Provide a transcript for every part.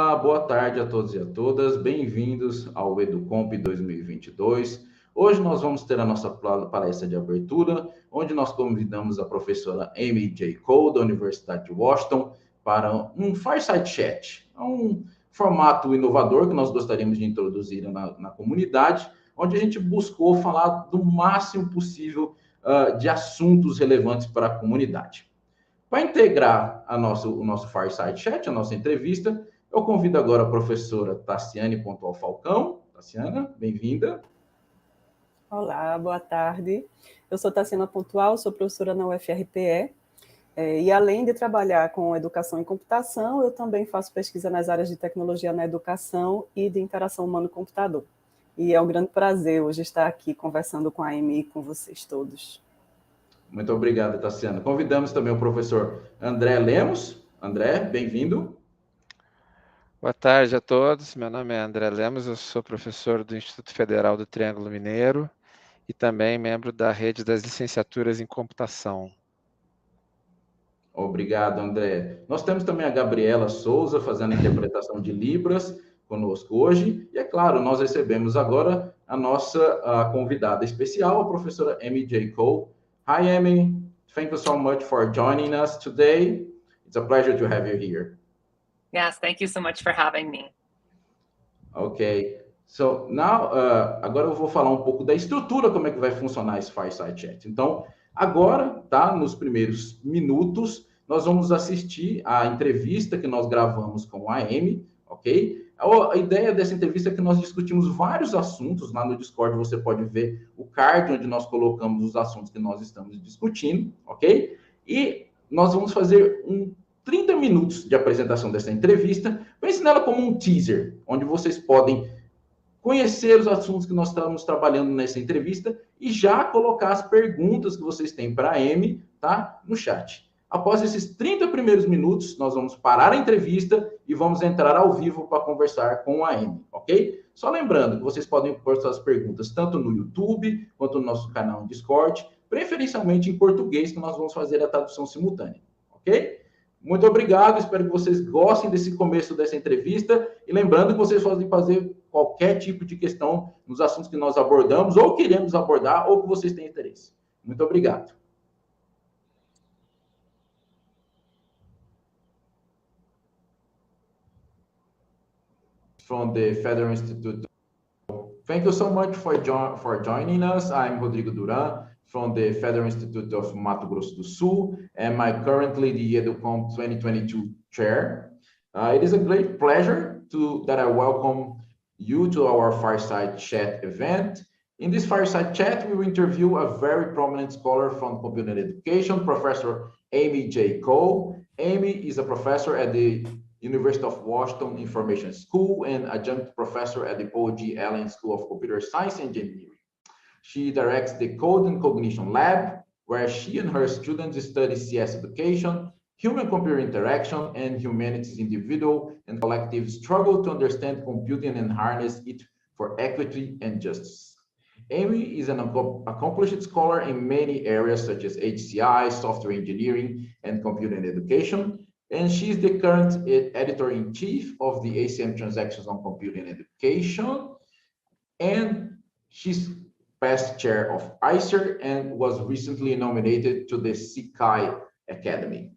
Olá, boa tarde a todos e a todas. Bem-vindos ao EduComp 2022. Hoje nós vamos ter a nossa palestra de abertura, onde nós convidamos a professora Amy J. Cole, da Universidade de Washington, para um Fireside Chat, um formato inovador que nós gostaríamos de introduzir na comunidade, onde a gente buscou falar do máximo possível de assuntos relevantes para a comunidade. Para integrar o nosso Fireside Chat, a nossa entrevista, eu convido agora a professora Tassiane Pontual Falcão. Tassiana, bem-vinda. Olá, boa tarde. Eu sou Tassiana Pontual, sou professora na UFRPE, e além de trabalhar com educação e computação, eu também faço pesquisa nas áreas de tecnologia na educação e de interação humano-computador. E é um grande prazer hoje estar aqui conversando com a Amy e com vocês todos. Muito obrigado, Tassiana. Convidamos também o professor André Lemos. André, bem-vindo. Boa tarde a todos. Meu nome é André Lemos, eu sou professor do Instituto Federal do Triângulo Mineiro e também membro da rede das licenciaturas em computação. Obrigado, André. Nós temos também a Gabriela Souza fazendo a interpretação de Libras conosco hoje. E, é claro, nós recebemos agora a nossa convidada especial, a professora Amy J. Cole. Hi, Amy. Thank you so much for joining us today. It's a pleasure to have you here. Yes, thank you so much for having me. Ok. So, now, agora eu vou falar um pouco da estrutura, como é que vai funcionar esse Fireside Chat. Então, agora, tá, nos primeiros minutos, nós vamos assistir a entrevista que nós gravamos com a Amy, ok? A ideia dessa entrevista é que nós discutimos vários assuntos. Lá no Discord você pode ver o card onde nós colocamos os assuntos que nós estamos discutindo, ok? E nós vamos fazer 30 minutos de apresentação dessa entrevista. Pense nela como um teaser, onde vocês podem conhecer os assuntos que nós estamos trabalhando nessa entrevista e já colocar as perguntas que vocês têm para a Amy, tá, no chat. Após esses 30 primeiros minutos, nós vamos parar a entrevista e vamos entrar ao vivo para conversar com a Amy, ok? Só lembrando que vocês podem pôr suas perguntas tanto no YouTube quanto no nosso canal no Discord, preferencialmente em português, que nós vamos fazer a tradução simultânea, ok? Muito obrigado, espero que vocês gostem desse começo dessa entrevista e lembrando que vocês podem fazer qualquer tipo de questão nos assuntos que nós abordamos ou queremos abordar ou que vocês têm interesse. Muito obrigado. From the Federal Institute. Thank you so much for joining us. I'm Rodrigo Duran from the Federal Institute of Mato Grosso do Sul, and I'm currently the EduComp 2022 chair. It is a great pleasure that I welcome you to our Fireside Chat event. In this Fireside Chat, we will interview a very prominent scholar from computer education, Professor Amy J. Cole. Amy is a professor at the University of Washington Information School and Adjunct Professor at the Paul G. Allen School of Computer Science and Engineering. She directs the Code Cognition Lab, where she and her students study CS education, human-computer interaction, and humanity's individual and collective struggle to understand computing and harness it for equity and justice. Amy is an accomplished scholar in many areas such as HCI, software engineering, and computing education, and she is the current editor-in-chief of the ACM Transactions on Computing Education, and she's past chair of ICER and was recently nominated to the SIGCSE Academy.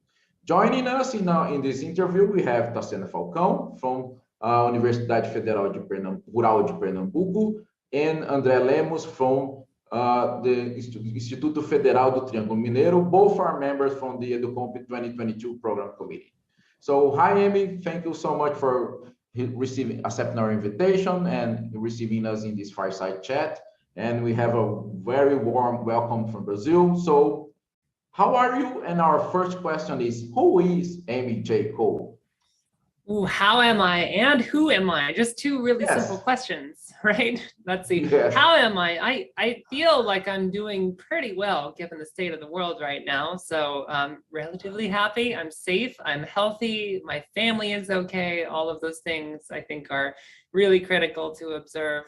Joining us in this interview, we have Tassiana Falcão from Universidade Federal Rural de Pernambuco and André Lemos from the Instituto Federal do Triângulo Mineiro. Both are members from the EduComp 2022 Program Committee. So, hi, Amy. Thank you so much for accepting our invitation and receiving us in this Fireside Chat. And we have a very warm welcome from Brazil. So, how are you? And our first question is, who is Amy J. Cole? Ooh, how am I and who am I? Just two really simple questions, right? Let's see. Yes. How am I? I feel like I'm doing pretty well given the state of the world right now. So I'm relatively happy. I'm safe. I'm healthy. My family is okay. All of those things I think are really critical to observe.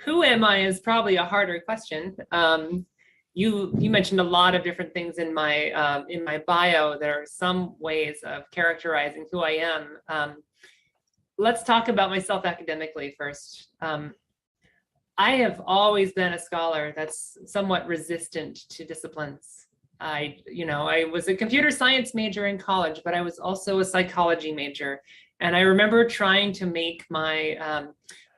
Who am I is probably a harder question. You mentioned a lot of different things in my bio. There are some ways of characterizing who I am. let's talk about myself academically first. I have always been a scholar that's somewhat resistant to disciplines. I was a computer science major in college, but I was also a psychology major. And I remember trying to make my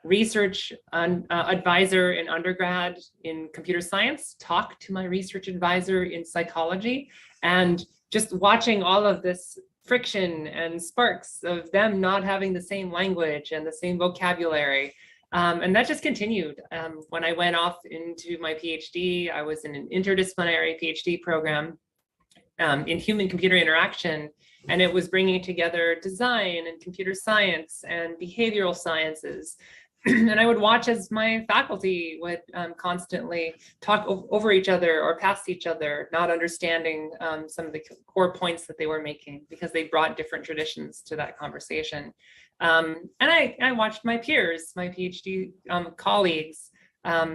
research advisor in undergrad in computer science talk to my research advisor in psychology, and just watching all of this friction and sparks of them not having the same language and the same vocabulary. And that just continued. When I went off into my PhD, I was in an interdisciplinary PhD program in human-computer interaction, and it was bringing together design and computer science and behavioral sciences. And I would watch as my faculty would constantly talk over each other or past each other, not understanding some of the core points that they were making because they brought different traditions to that conversation. And I watched my peers, my PhD colleagues,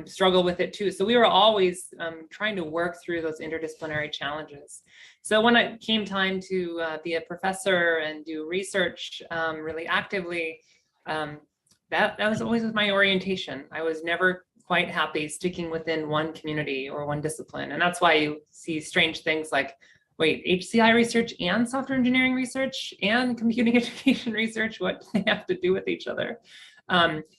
struggle with it too. So we were always trying to work through those interdisciplinary challenges. So when it came time to be a professor and do research really actively, that was always my orientation. I was never quite happy sticking within one community or one discipline. And that's why you see strange things like, wait, HCI research and software engineering research and computing education research, what do they have to do with each other?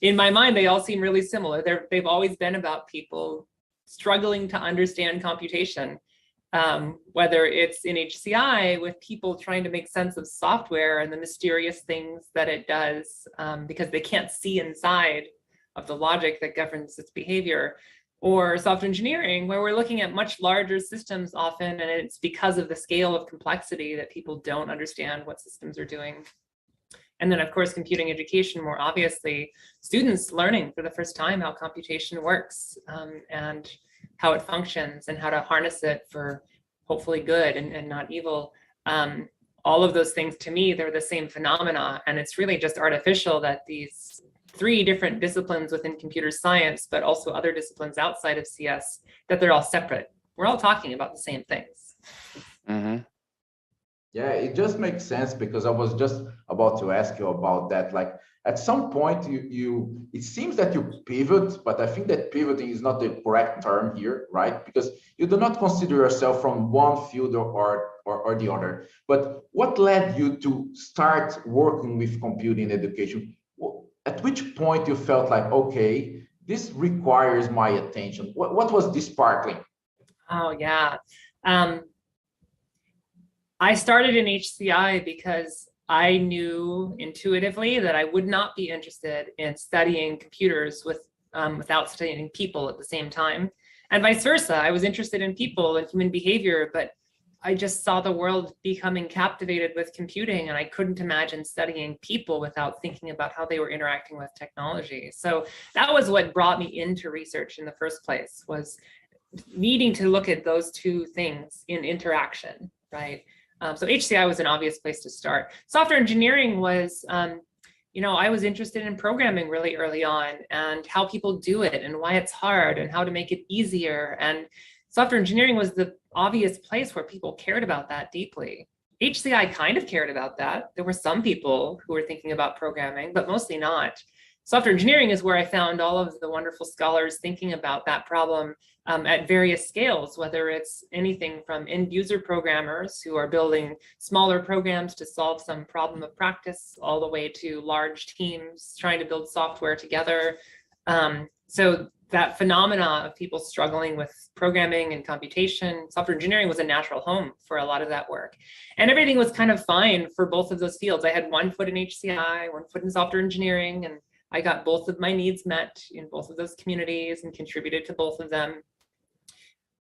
In my mind, they all seem really similar. They've always been about people struggling to understand computation, whether it's in HCI with people trying to make sense of software and the mysterious things that it does because they can't see inside of the logic that governs its behavior, or software engineering, where we're looking at much larger systems often, and it's because of the scale of complexity that people don't understand what systems are doing. And then, of course, computing education, more obviously, students learning for the first time how computation works and how it functions and how to harness it for hopefully good and not evil. All of those things, to me, they're the same phenomena. And it's really just artificial that these three different disciplines within computer science, but also other disciplines outside of CS, that they're all separate. We're all talking about the same things. Mm-hmm. Yeah, it just makes sense because I was just about to ask you about that. Like at some point it seems that you pivot, but I think that pivoting is not the correct term here, right? Because you do not consider yourself from one field or the other. But what led you to start working with computing education? At which point you felt like, okay, this requires my attention? What was this sparkling? Oh, yeah. I started in HCI because I knew intuitively that I would not be interested in studying computers without studying people at the same time. And vice versa, I was interested in people and human behavior, but I just saw the world becoming captivated with computing, and I couldn't imagine studying people without thinking about how they were interacting with technology. So that was what brought me into research in the first place, was needing to look at those two things in interaction, right? So HCI was an obvious place to start. Software engineering was, I was interested in programming really early on and how people do it and why it's hard and how to make it easier. And software engineering was the obvious place where people cared about that deeply. HCI kind of cared about that. There were some people who were thinking about programming, but mostly not. Software engineering is where I found all of the wonderful scholars thinking about that problem at various scales, whether it's anything from end user programmers who are building smaller programs to solve some problem of practice, all the way to large teams trying to build software together. So that phenomena of people struggling with programming and computation, software engineering was a natural home for a lot of that work. And everything was kind of fine for both of those fields. I had one foot in HCI, one foot in software engineering, and I got both of my needs met in both of those communities and contributed to both of them.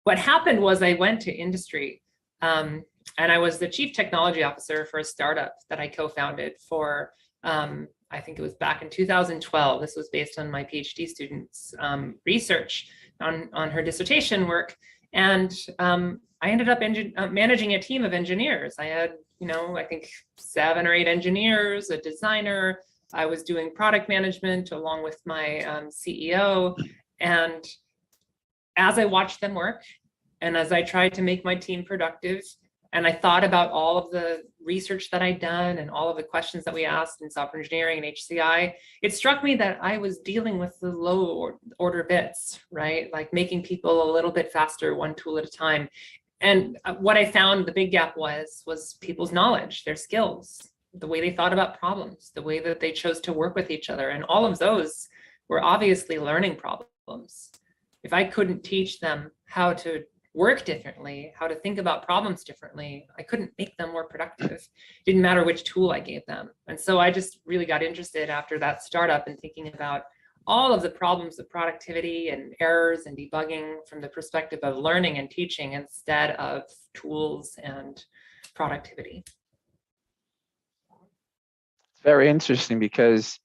What happened was I went to industry and I was the chief technology officer for a startup that I co-founded for, I think it was back in 2012. This was based on my PhD student's research on her dissertation work. And I ended up managing a team of engineers. I had, I think 7 or 8 engineers, a designer. I was doing product management along with my CEO. And as I watched them work, and as I tried to make my team productive, and I thought about all of the research that I'd done and all of the questions that we asked in software engineering and HCI, it struck me that I was dealing with the low order bits, right? Like making people a little bit faster, one tool at a time. And what I found the big gap was people's knowledge, their skills, the way they thought about problems, the way that they chose to work with each other. And all of those were obviously learning problems. If I couldn't teach them how to work differently, how to think about problems differently, I couldn't make them more productive. It didn't matter which tool I gave them. And so I just really got interested after that startup in thinking about all of the problems of productivity and errors and debugging from the perspective of learning and teaching instead of tools and productivity. It's very interesting because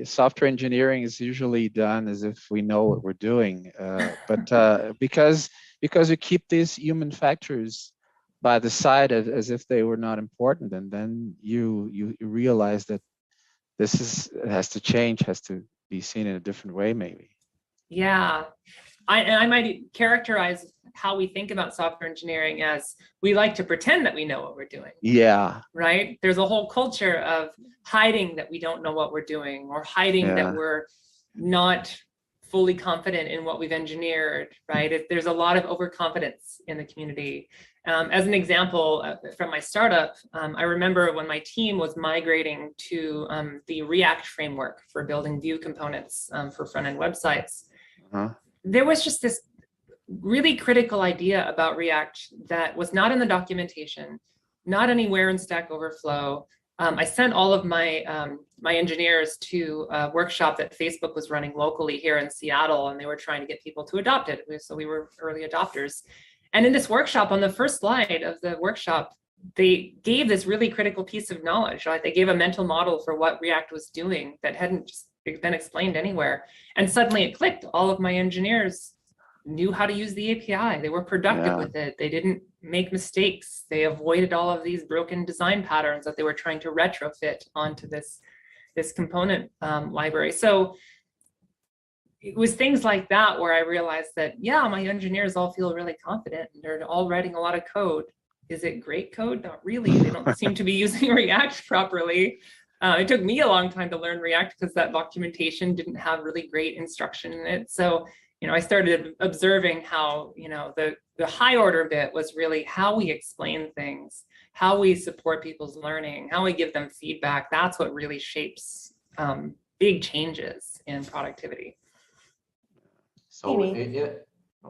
software engineering is usually done as if we know what we're doing, but because we keep these human factors by the side as if they were not important, and then you realize that this has to change, has to be seen in a different way, maybe. Yeah, I might characterize how we think about software engineering as we like to pretend that we know what we're doing. Yeah. Right? There's a whole culture of hiding that we don't know what we're doing, or hiding that we're not fully confident in what we've engineered, right? There's a lot of overconfidence in the community. As an example from my startup, I remember when my team was migrating to the React framework for building Vue components for front-end websites. There was just this really critical idea about React that was not in the documentation, not anywhere in Stack Overflow. I sent all of my my engineers to a workshop that Facebook was running locally here in Seattle, and they were trying to get people to adopt it. So we were early adopters. And in this workshop, on the first slide of the workshop, they gave this really critical piece of knowledge, right? They gave a mental model for what React was doing that hadn't just been explained anywhere. And suddenly it clicked. All of my engineers knew how to use the API. They were productive with it. They didn't make mistakes. They avoided all of these broken design patterns that they were trying to retrofit onto this component library. So it was things like that where I realized that, yeah, my engineers all feel really confident and they're all writing a lot of code. Is it great code? Not really. They don't seem to be using React properly. It took me a long time to learn React because that documentation didn't have really great instruction in it. So, I started observing how, the high order bit was really how we explain things, how we support people's learning, how we give them feedback. That's what really shapes big changes in productivity. So,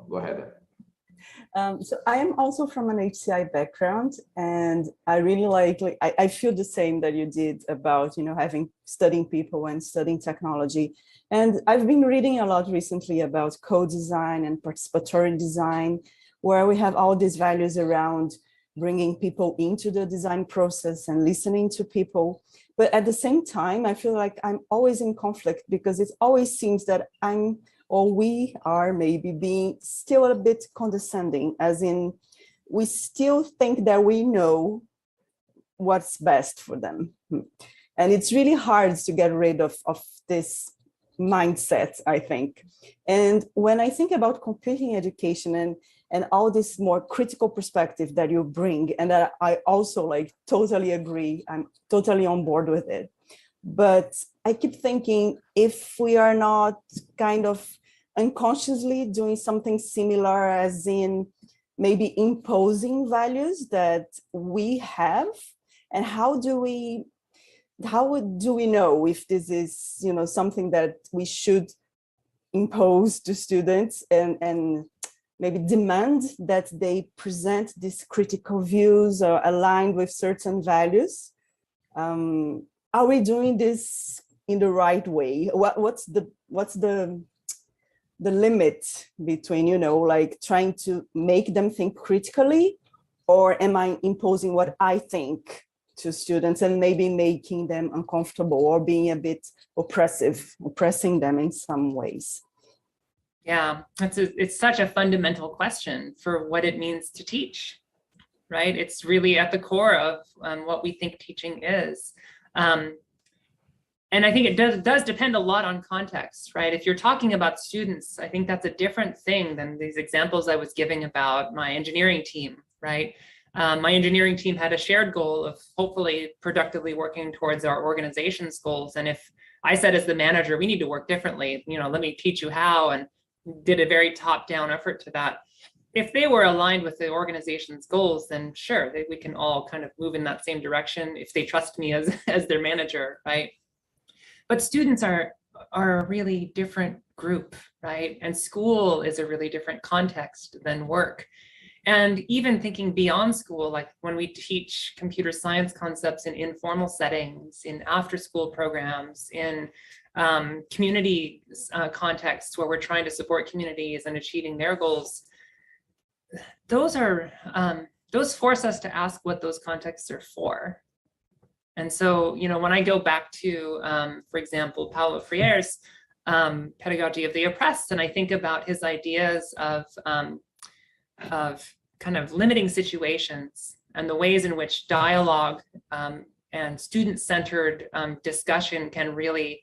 go ahead. So I am also from an HCI background, and I really I feel the same that you did about, studying people and studying technology. And I've been reading a lot recently about co-design and participatory design, where we have all these values around bringing people into the design process and listening to people. But at the same time, I feel like I'm always in conflict because it always seems that we are maybe being still a bit condescending, as in we still think that we know what's best for them. And it's really hard to get rid of this mindset, I think. And when I think about computing education and all this more critical perspective that you bring, and that I also totally agree, I'm totally on board with it. But I keep thinking, if we are not kind of unconsciously doing something similar, as in maybe imposing values that we have, and how do we know if this is something that we should impose to students and maybe demand that they present these critical views or aligned with certain values? Are we doing this in the right way? What's the limit between trying to make them think critically, or am I imposing what I think to students and maybe making them uncomfortable or being a bit oppressing them in some ways? Yeah, it's such a fundamental question for what it means to teach, right? It's really at the core of what we think teaching is. And I think it does depend a lot on context, right? If you're talking about students, I think that's a different thing than these examples I was giving about my engineering team, right? My engineering team had a shared goal of hopefully productively working towards our organization's goals. And if I said as the manager, we need to work differently, let me teach you how, and did a very top-down effort to that. If they were aligned with the organization's goals, then sure, we can all kind of move in that same direction if they trust me as their manager, right? But students are a really different group, right? And school is a really different context than work. And even thinking beyond school, like when we teach computer science concepts in informal settings, in after-school programs, in community contexts where we're trying to support communities and achieving their goals, those force us to ask what those contexts are for. And so, when I go back to, for example, Paulo Freire's pedagogy of the oppressed, and I think about his ideas of kind of limiting situations and the ways in which dialogue and student-centered discussion can really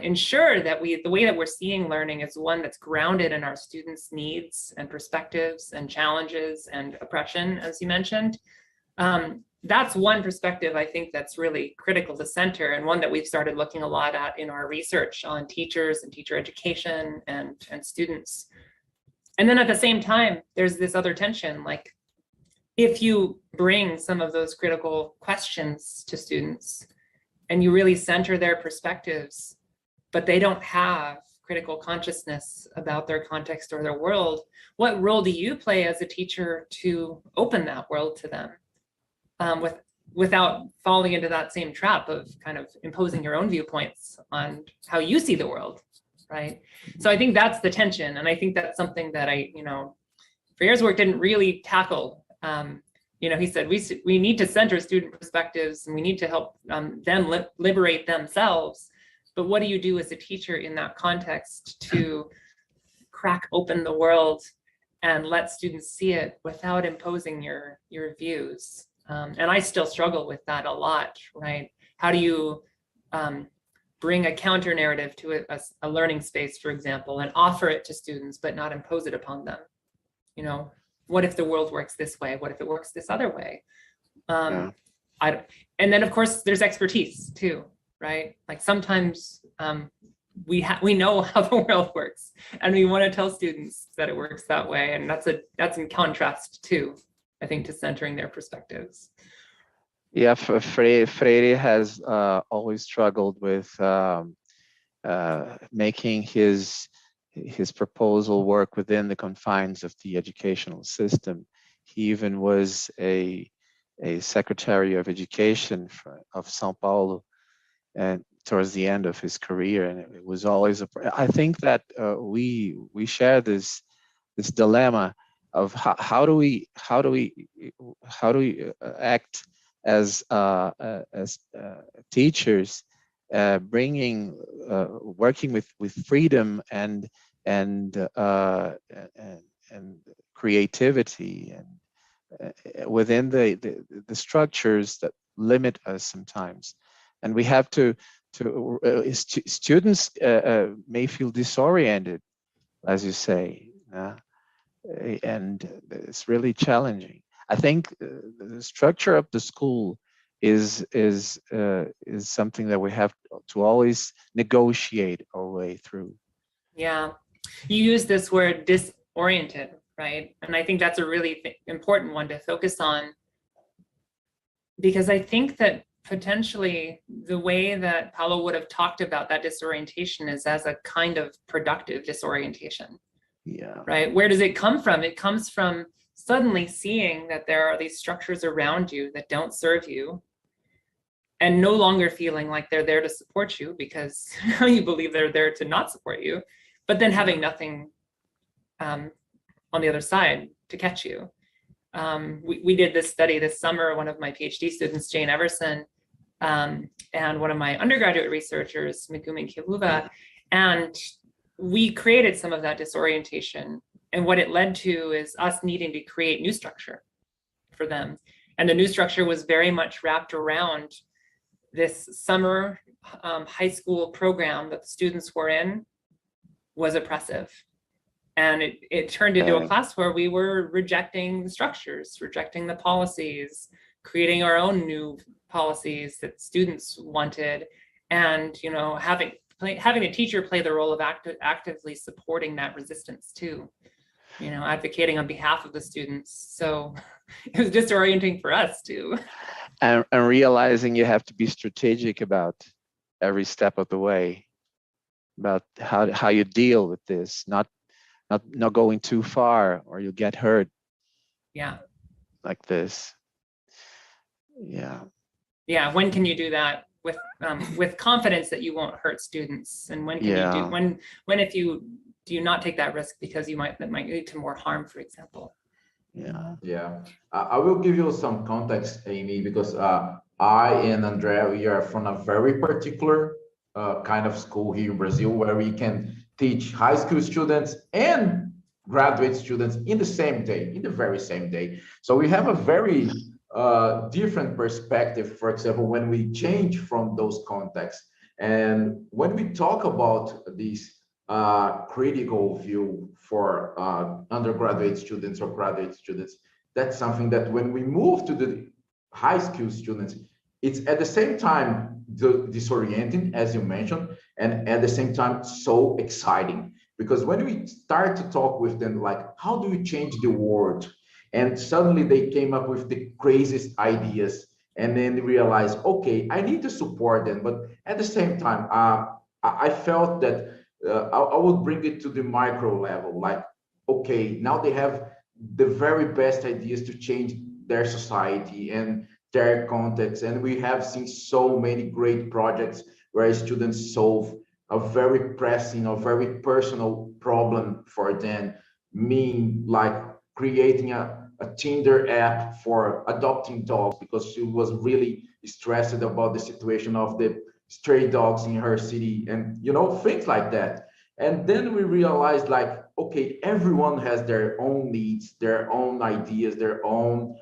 ensure that the way that we're seeing learning is one that's grounded in our students' needs and perspectives and challenges and oppression, as you mentioned. That's one perspective I think that's really critical to center, and one that we've started looking a lot at in our research on teachers and teacher education and students. And then at the same time, there's this other tension, like if you bring some of those critical questions to students and you really center their perspectives, but they don't have critical consciousness about their context or their world, what role do you play as a teacher to open that world to them without falling into that same trap of kind of imposing your own viewpoints on how you see the world, right? So I think that's the tension. And I think that's something that Freire's work didn't really tackle. He said, we need to center student perspectives and we need to help them liberate themselves. But what do you do as a teacher in that context to crack open the world and let students see it without imposing your views? And I still struggle with that a lot, right? How do you bring a counter narrative to a learning space, for example, and offer it to students, but not impose it upon them? What if the world works this way? What if it works this other way? And then of course there's expertise too, right? Like sometimes we know how the world works and we want to tell students that it works that way. And that's in contrast too, I think, to centering their perspectives. Yeah, Freire has always struggled with making his proposal work within the confines of the educational system. He even was a secretary of education of São Paulo, and towards the end of his career, and it was always I think that we share this dilemma of how do we act as teachers, working with freedom and creativity and within the structures that limit us sometimes. And we have to students may feel disoriented, as you say, and it's really challenging. I think the structure of the school is something that we have to always negotiate our way through. Yeah, you use this word disoriented, right? And I think that's a really important one to focus on, because I think that potentially the way that Paulo would have talked about that disorientation is as a kind of productive disorientation. Yeah. Right? Where does it come from? It comes from suddenly seeing that there are these structures around you that don't serve you, and no longer feeling like they're there to support you because you believe they're there to not support you, but then having nothing on the other side to catch you. We did this study this summer, one of my PhD students, Jane Everson, and one of my undergraduate researchers, Megumi Kiluva, and we created some of that disorientation. And what it led to is us needing to create new structure for them. And the new structure was very much wrapped around this summer high school program that the students were in was oppressive. And it turned into a class where we were rejecting the structures, rejecting the policies, creating our own new policies that students wanted, and having a teacher play the role of actively supporting that resistance too, advocating on behalf of the students. So it was disorienting for us too. And realizing you have to be strategic about every step of the way, about how you deal with this, not going too far or you'll get hurt. Yeah. Like this. Yeah. Yeah. When can you do that with confidence that you won't hurt students? And when can you do when if you do not take that risk because that might lead to more harm, for example? Yeah. I will give you some context, Amy, because I and Andrea, we are from a very particular kind of school here in Brazil where we can teach high school students and graduate students in the very same day. So we have a very different perspective, for example, when we change from those contexts. And when we talk about this critical view for undergraduate students or graduate students, that's something that when we move to the high school students, it's at the same time disorienting, as you mentioned, and at the same time so exciting, because when we start to talk with them, like, how do you change the world? And suddenly they came up with the craziest ideas, and then they realized, okay, I need to support them, but at the same time, I felt that I would bring it to the micro level, like, okay, now they have the very best ideas to change their society and their context. And we have seen so many great projects where students solve a very pressing or very personal problem for them, like creating a Tinder app for adopting dogs because she was really stressed about the situation of the stray dogs in her city, and things like that. And then we realized, like, okay, everyone has their own needs, their own ideas, their own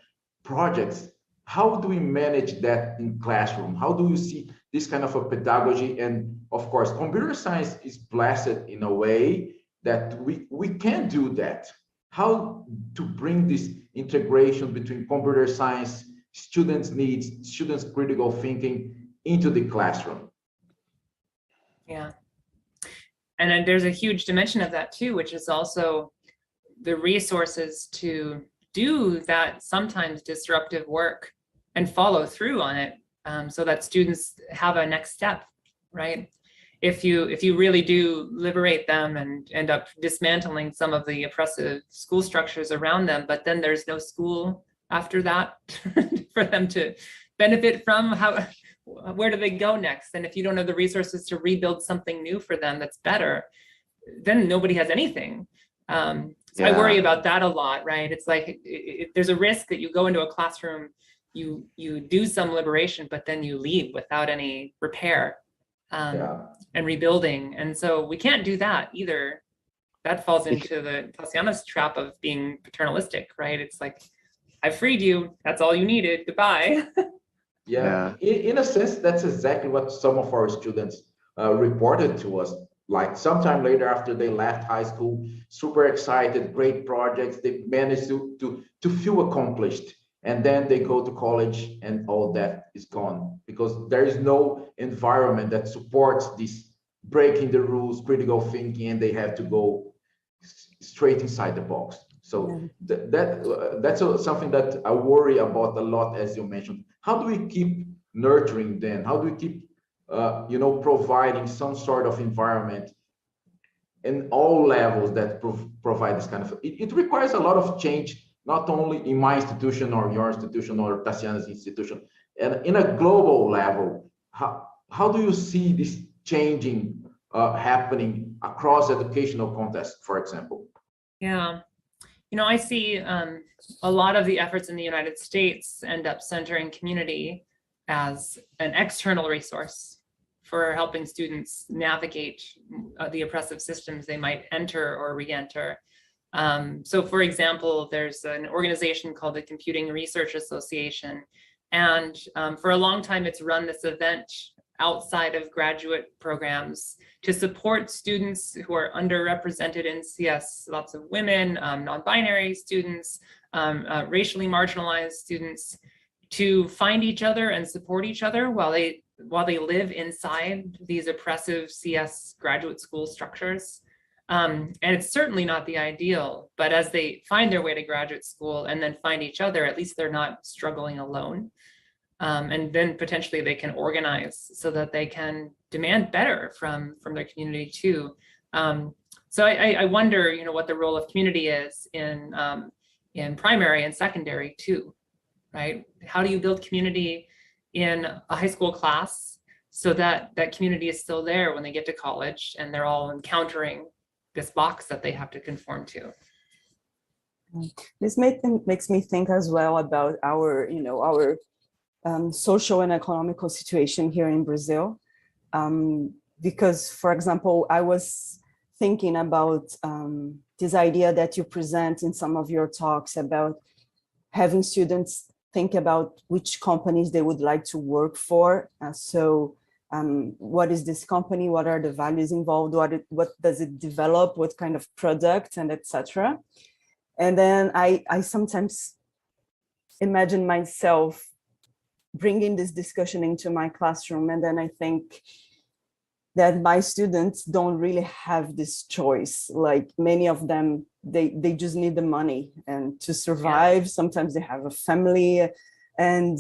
projects. How do we manage that in classroom? How do you see this kind of a pedagogy? And of course, computer science is blessed in a way that we can do that. How to bring this integration between computer science, students' needs, students' critical thinking into the classroom? Yeah. And then there's a huge dimension of that too, which is also the resources to do that sometimes disruptive work and follow through on it, so that students have a next step, right? If you really do liberate them and end up dismantling some of the oppressive school structures around them, but then there's no school after that for them to benefit from, where do they go next? And if you don't have the resources to rebuild something new for them that's better, then nobody has anything. So I worry about that a lot, right? It's like there's a risk that you go into a classroom, you do some liberation, but then you leave without any repair and rebuilding. And so we can't do that either. That falls into the Tatiana's trap of being paternalistic, right? It's like, I freed you, that's all you needed, goodbye. Yeah. In a sense, that's exactly what some of our students reported to us. Like sometime later, after they left high school, super excited, great projects, they managed to feel accomplished. And then they go to college and all that is gone because there is no environment that supports this breaking the rules, critical thinking, and they have to go straight inside the box. So that's something that I worry about a lot, as you mentioned. How do we keep nurturing them? How do we keep, providing some sort of environment in all levels that provide this kind of? It requires a lot of change, not only in my institution or your institution or Tatiana's institution, and in a global level. How do you see this changing happening across educational contexts, for example? Yeah. I see a lot of the efforts in the United States end up centering community as an external resource for helping students navigate the oppressive systems they might enter or re-enter. So for example, there's an organization called the Computing Research Association. And for a long time, it's run this event outside of graduate programs to support students who are underrepresented in CS, lots of women, non-binary students, racially marginalized students, to find each other and support each other while they live inside these oppressive CS graduate school structures. And it's certainly not the ideal, but as they find their way to graduate school and then find each other, at least they're not struggling alone. And then potentially they can organize so that they can demand better from their community too. So I wonder, what the role of community is in primary and secondary too, right? How do you build community in a high school class so that that community is still there when they get to college and they're all encountering this box that they have to conform to? This makes me think as well about our, our social and economical situation here in Brazil. Because, for example, I was thinking about this idea that you present in some of your talks about having students think about which companies they would like to work for. What is this company? What are the values involved? What does it develop? What kind of product, and etc. And then I sometimes imagine myself bringing this discussion into my classroom, and then I think that my students don't really have this choice. Like many of them, they just need the money and to survive. Yeah. Sometimes they have a family, and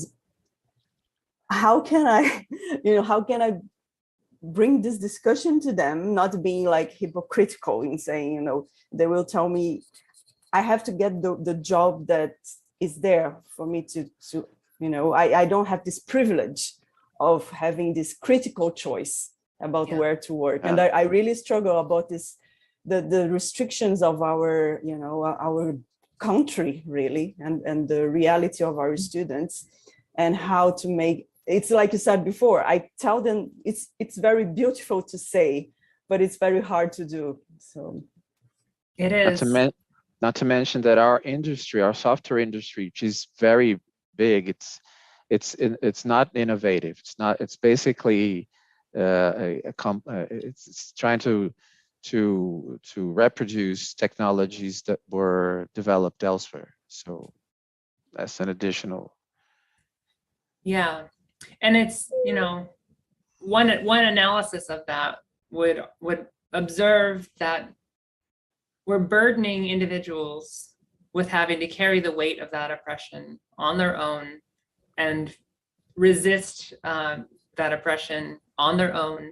how can I bring this discussion to them, not being like hypocritical in saying, they will tell me I have to get the job that is there for me to I don't have this privilege of having this critical choice about where to work. Yeah. And I really struggle about this, the restrictions of our, our country really, and the reality of our students, and how to make, it's like you said before, I tell them it's very beautiful to say, but it's very hard to do. So it is. Not to mention that our industry, our software industry, which is very big, it's not innovative. It's basically it's trying to reproduce technologies that were developed elsewhere. So that's an additional. Yeah, and it's, one analysis of that would observe that we're burdening individuals with having to carry the weight of that oppression on their own and resist that oppression on their own.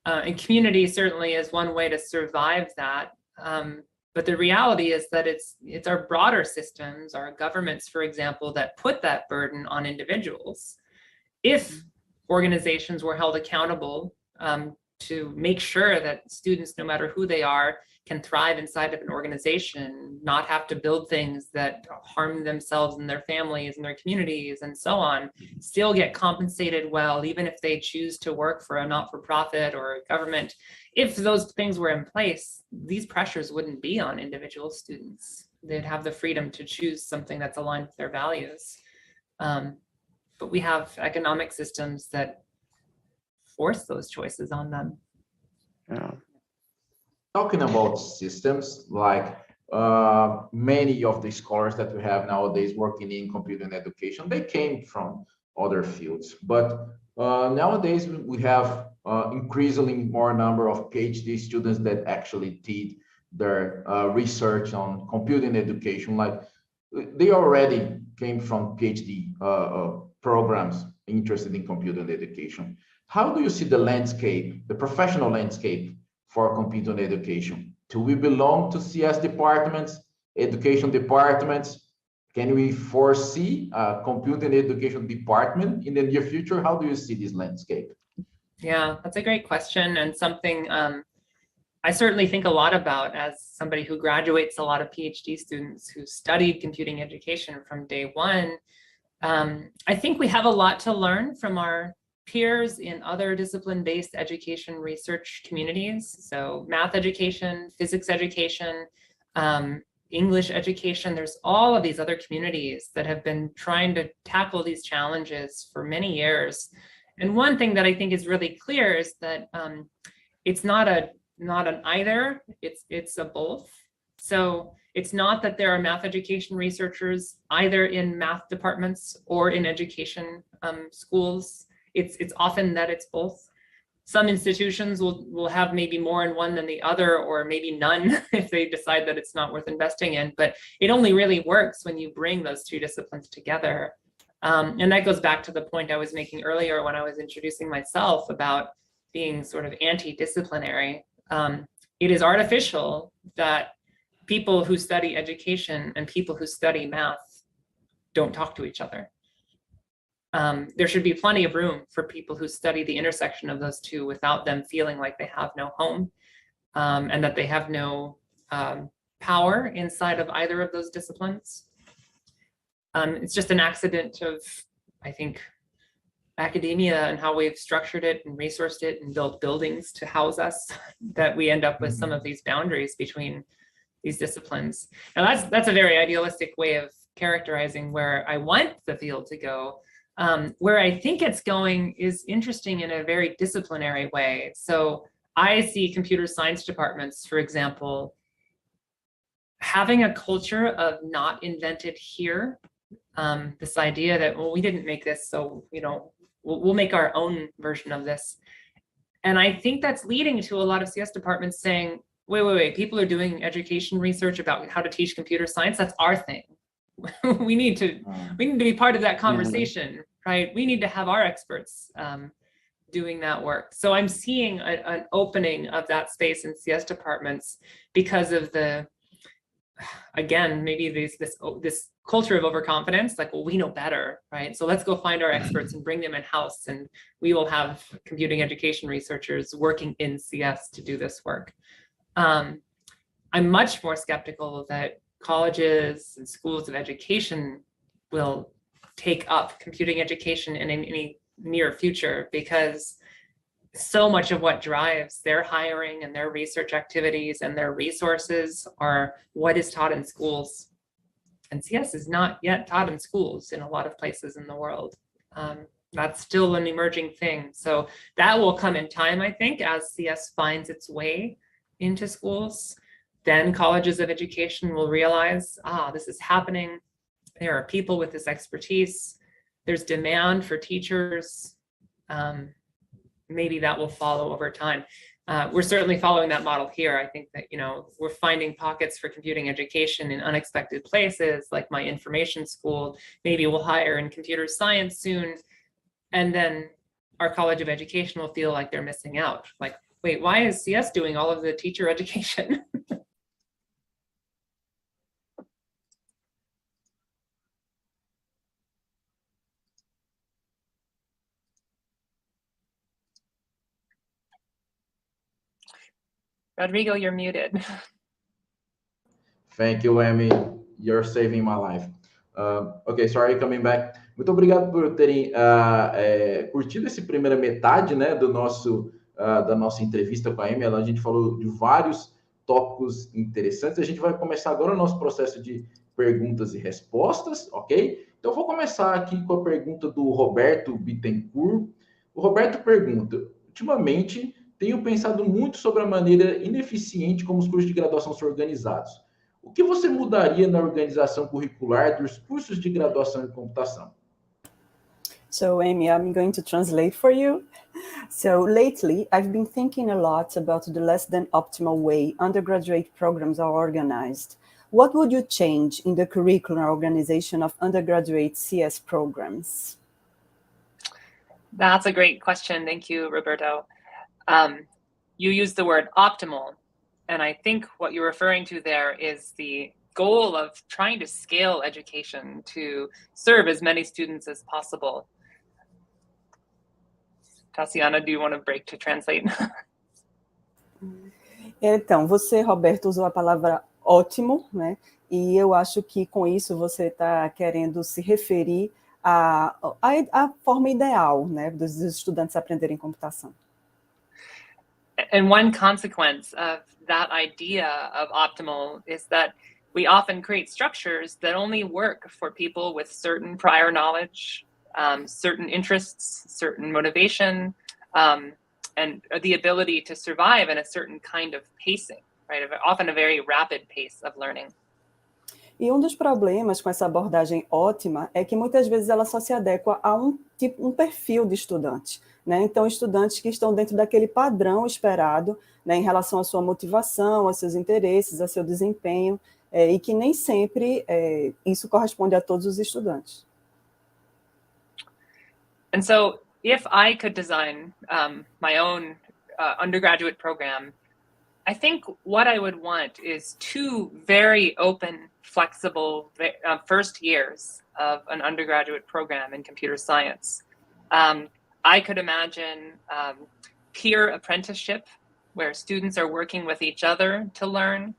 And community certainly is one way to survive that. But the reality is that it's our broader systems, our governments, for example, that put that burden on individuals. If organizations were held accountable to make sure that students, no matter who they are, can thrive inside of an organization, not have to build things that harm themselves and their families and their communities and so on, still get compensated well, even if they choose to work for a not-for-profit or a government. If those things were in place, these pressures wouldn't be on individual students. They'd have the freedom to choose something that's aligned with their values. But we have economic systems that force those choices on them. Yeah. Talking about systems, like many of the scholars that we have nowadays working in computer and education, they came from other fields. But nowadays we have increasingly more number of PhD students that actually did their research on computing education. Like they already came from PhD programs interested in computing education. How do you see the landscape, the professional landscape for computing education? Do we belong to CS departments, education departments? Can we foresee a computing education department in the near future? How do you see this landscape? Yeah, that's a great question, and something I certainly think a lot about as somebody who graduates a lot of PhD students who studied computing education from day one. I think we have a lot to learn from our peers in other discipline-based education research communities. So math education, physics education, English education, there's all of these other communities that have been trying to tackle these challenges for many years. And one thing that I think is really clear is that it's not an either, it's a both. So it's not that there are math education researchers either in math departments or in education schools. It's often that it's both. Some institutions will have maybe more in one than the other, or maybe none if they decide that it's not worth investing in. But it only really works when you bring those two disciplines together. And that goes back to the point I was making earlier when I was introducing myself about being sort of anti-disciplinary. It is artificial that people who study education and people who study math don't talk to each other. There should be plenty of room for people who study the intersection of those two without them feeling like they have no home, and that they have no power inside of either of those disciplines. It's just an accident of, I think, academia and how we've structured it and resourced it and built buildings to house us, that we end up with some of these boundaries between these disciplines. Now that's a very idealistic way of characterizing where I want the field to go. Where I think it's going is interesting in a very disciplinary way. So I see computer science departments, for example, having a culture of not invented here. This idea that, well, we didn't make this, so we'll make our own version of this. And I think that's leading to a lot of CS departments saying, wait, people are doing education research about how to teach computer science. That's our thing. we need to be part of that conversation, right? We need to have our experts doing that work. So I'm seeing an opening of that space in CS departments because of again, maybe this culture of overconfidence, like, well, we know better, right? So let's go find our experts and bring them in-house, and we will have computing education researchers working in CS to do this work. I'm much more skeptical that colleges and schools of education will take up computing education in any near future, because so much of what drives their hiring and their research activities and their resources are what is taught in schools. And CS is not yet taught in schools in a lot of places in the world. That's still an emerging thing. So that will come in time, I think, as CS finds its way into schools. Then colleges of education will realize, this is happening. There are people with this expertise. There's demand for teachers. Maybe that will follow over time. We're certainly following that model here. I think that, we're finding pockets for computing education in unexpected places, like my information school. Maybe we'll hire in computer science soon. And then our College of Education will feel like they're missing out. Like, wait, why is CS doing all of the teacher education? Rodrigo, you're muted. Thank you, Amy. You're saving my life. Okay, sorry, coming back. Muito obrigado por terem curtido essa primeira metade, né, da nossa entrevista com a Amy. A gente falou de vários tópicos interessantes. A gente vai começar agora o nosso processo de perguntas e respostas, ok? Então, eu vou começar aqui com a pergunta do Roberto Bittencourt. O Roberto pergunta, ultimamente, tenho pensado muito sobre a maneira ineficiente como os cursos de graduação são organizados. O que você mudaria na organização curricular dos cursos de graduação em computação? So, Amy, I'm going to translate for you. So, lately, I've been thinking a lot about the less than optimal way undergraduate programs are organized. What would you change in the curricular organization of undergraduate CS programs? That's a great question. Thank you, Roberto. You used the word optimal, and I think what you're referring to there is the goal of trying to scale education to serve as many students as possible. Tassiana, do you want to break to translate? Então, você, Roberto, usou a palavra ótimo, né? E eu acho que com isso você está querendo se referir à forma ideal, né, dos estudantes aprenderem computação. And one consequence of that idea of optimal is that we often create structures that only work for people with certain prior knowledge, certain interests, certain motivation, and the ability to survive in a certain kind of pacing, right? Often a very rapid pace of learning. E um dos problemas com essa abordagem ótima é que muitas vezes ela só se adequa a um perfil de estudante, né? Então, estudantes que estão dentro daquele padrão esperado, né, em relação à sua motivação, aos seus interesses, ao seu desempenho, e que nem sempre isso corresponde a todos os estudantes. And so, if I could design my own undergraduate program, I think what I would want is 2 very open, flexible first years of an undergraduate program in computer science. I could imagine peer apprenticeship, where students are working with each other to learn,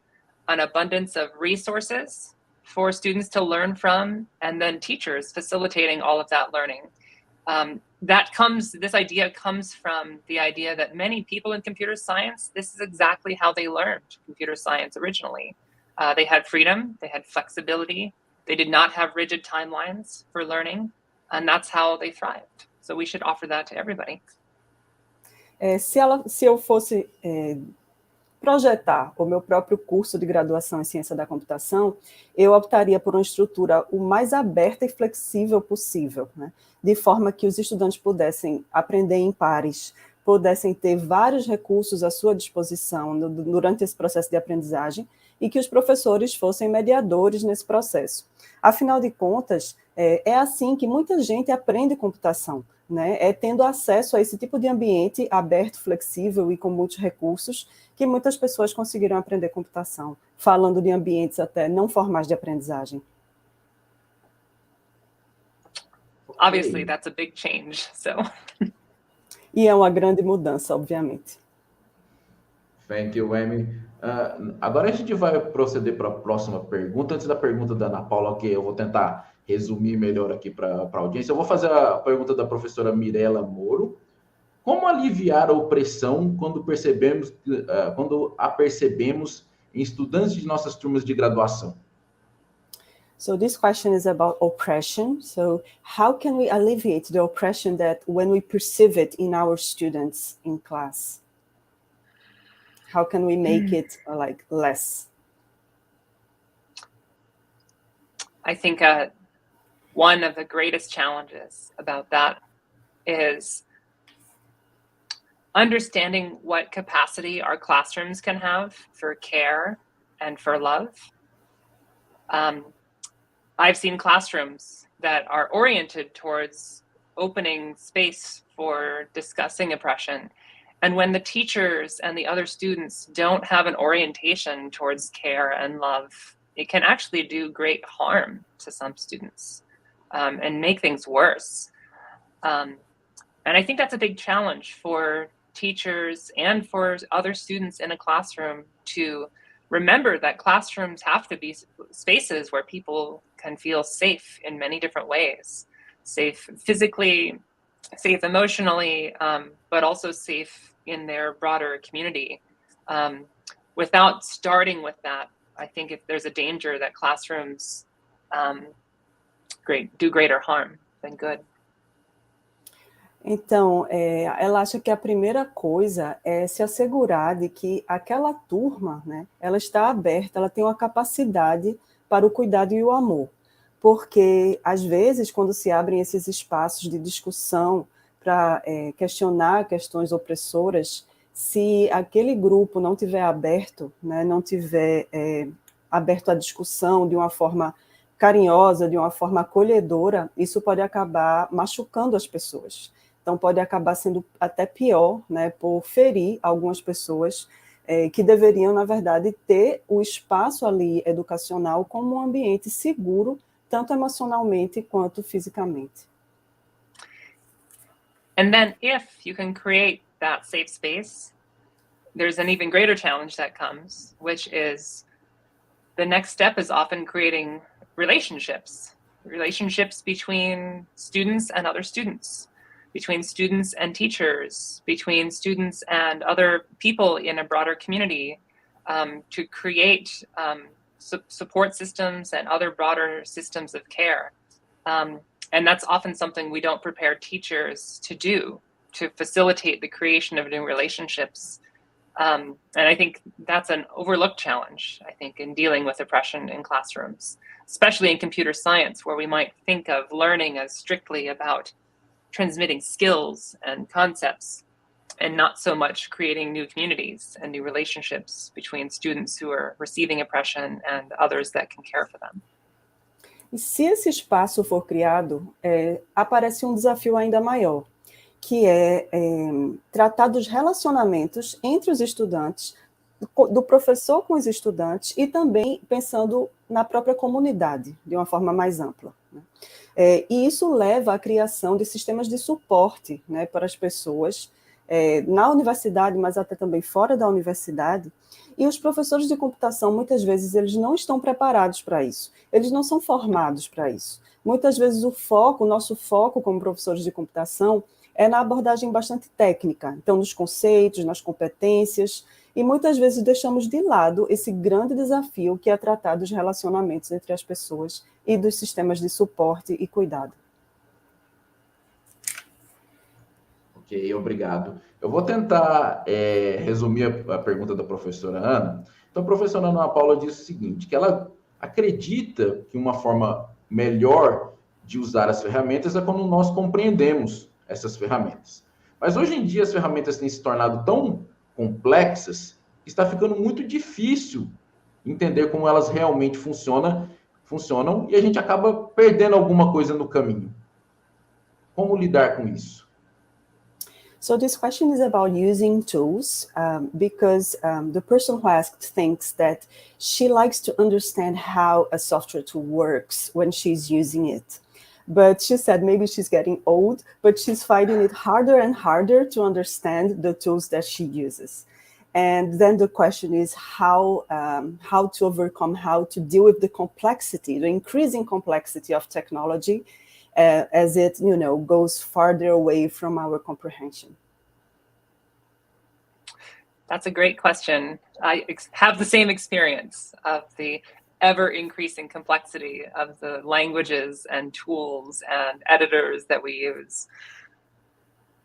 an abundance of resources for students to learn from, and then teachers facilitating all of that learning. This idea comes from the idea that many people in computer science, this is exactly how they learned computer science originally. They had freedom, they had flexibility, they did not have rigid timelines for learning, and that's how they thrived. So we should offer that to everybody. Se eu fosse projetar o meu próprio curso de graduação em ciência da computação, eu optaria por uma estrutura o mais aberta e flexível possível, né? De forma que os estudantes pudessem aprender em pares, pudessem ter vários recursos à sua disposição durante esse processo de aprendizagem e que os professores fossem mediadores nesse processo. Afinal de contas, é assim que muita gente aprende computação, né? É tendo acesso a esse tipo de ambiente aberto, flexível e com muitos recursos que muitas pessoas conseguiram aprender computação, falando de ambientes até não formais de aprendizagem. Obviously, that's a big change, so. E é uma grande mudança, obviamente. Thank you, Amy. Agora a gente vai proceder para a próxima pergunta. Antes da pergunta da Ana Paula, que eu vou tentar resumir melhor aqui para a audiência, eu vou fazer a pergunta da professora Mirela Moro. Como aliviar a opressão quando a percebemos em estudantes de nossas turmas de graduação? So this question is about oppression. So how can we alleviate the oppression that when we perceive it in our students in class? How can we make it like less? I think one of the greatest challenges about that is understanding what capacity our classrooms can have for care and for love. I've seen classrooms that are oriented towards opening space for discussing oppression. And when the teachers and the other students don't have an orientation towards care and love, it can actually do great harm to some students and make things worse. And I think that's a big challenge for teachers and for other students in a classroom to remember that classrooms have to be spaces where people can feel safe in many different ways. Safe physically, safe emotionally, but also safe in their broader community. Without starting with that, I think if there's a danger that classrooms do greater harm than good. Então, ela acha que a primeira coisa é se assegurar de que aquela turma, né, ela está aberta, ela tem uma capacidade para o cuidado e o amor. Porque, às vezes, quando se abrem esses espaços de discussão para questionar questões opressoras, se aquele grupo não tiver aberto, né, não tiver aberto à discussão de uma forma carinhosa, de uma forma acolhedora, isso pode acabar machucando as pessoas. Então, pode acabar sendo até pior, né, por ferir algumas pessoas que deveriam, na verdade, ter o espaço ali educacional como um ambiente seguro, tanto emocionalmente quanto fisicamente. And then if you can create that safe space, there's an even greater challenge that comes, which is the next step is often creating relationships between students and other students, between students and teachers, between students and other people in a broader community, to create support systems and other broader systems of care. And that's often something we don't prepare teachers to do, to facilitate the creation of new relationships. And I think that's an overlooked challenge, I think, in dealing with oppression in classrooms, especially in computer science, where we might think of learning as strictly about transmitting skills and concepts, and not so much creating new communities and new relationships between students who are receiving oppression and others that can care for them. E se esse espaço for criado, aparece um desafio ainda maior, que é tratar dos relacionamentos entre os estudantes, do professor com os estudantes, e também pensando na própria comunidade, de uma forma mais ampla, né? E isso leva à criação de sistemas de suporte, né, para as pessoas, na universidade, mas até também fora da universidade, e os professores de computação, muitas vezes, eles não estão preparados para isso, eles não são formados para isso. Muitas vezes o nosso foco como professores de computação é na abordagem bastante técnica, então nos conceitos, nas competências, e muitas vezes deixamos de lado esse grande desafio que é tratar dos relacionamentos entre as pessoas e dos sistemas de suporte e cuidado. Ok, obrigado. Eu vou tentar resumir a pergunta da professora Ana. Então, a professora Ana Paula disse o seguinte, que ela acredita que uma forma melhor de usar as ferramentas é quando nós compreendemos essas ferramentas. Mas hoje em dia as ferramentas têm se tornado tão complexas que está ficando muito difícil entender como elas realmente funcionam e a gente acaba perdendo alguma coisa no caminho. Como lidar com isso? So this question is about using tools because the person who asked thinks that she likes to understand how a software tool works when she's using it. But she said maybe she's getting old, but she's finding it harder and harder to understand the tools that she uses. And then the question is how to overcome, how to deal with the complexity, the increasing complexity of technology as it, goes farther away from our comprehension. That's a great question. I have the same experience of the ever-increasing complexity of the languages and tools and editors that we use.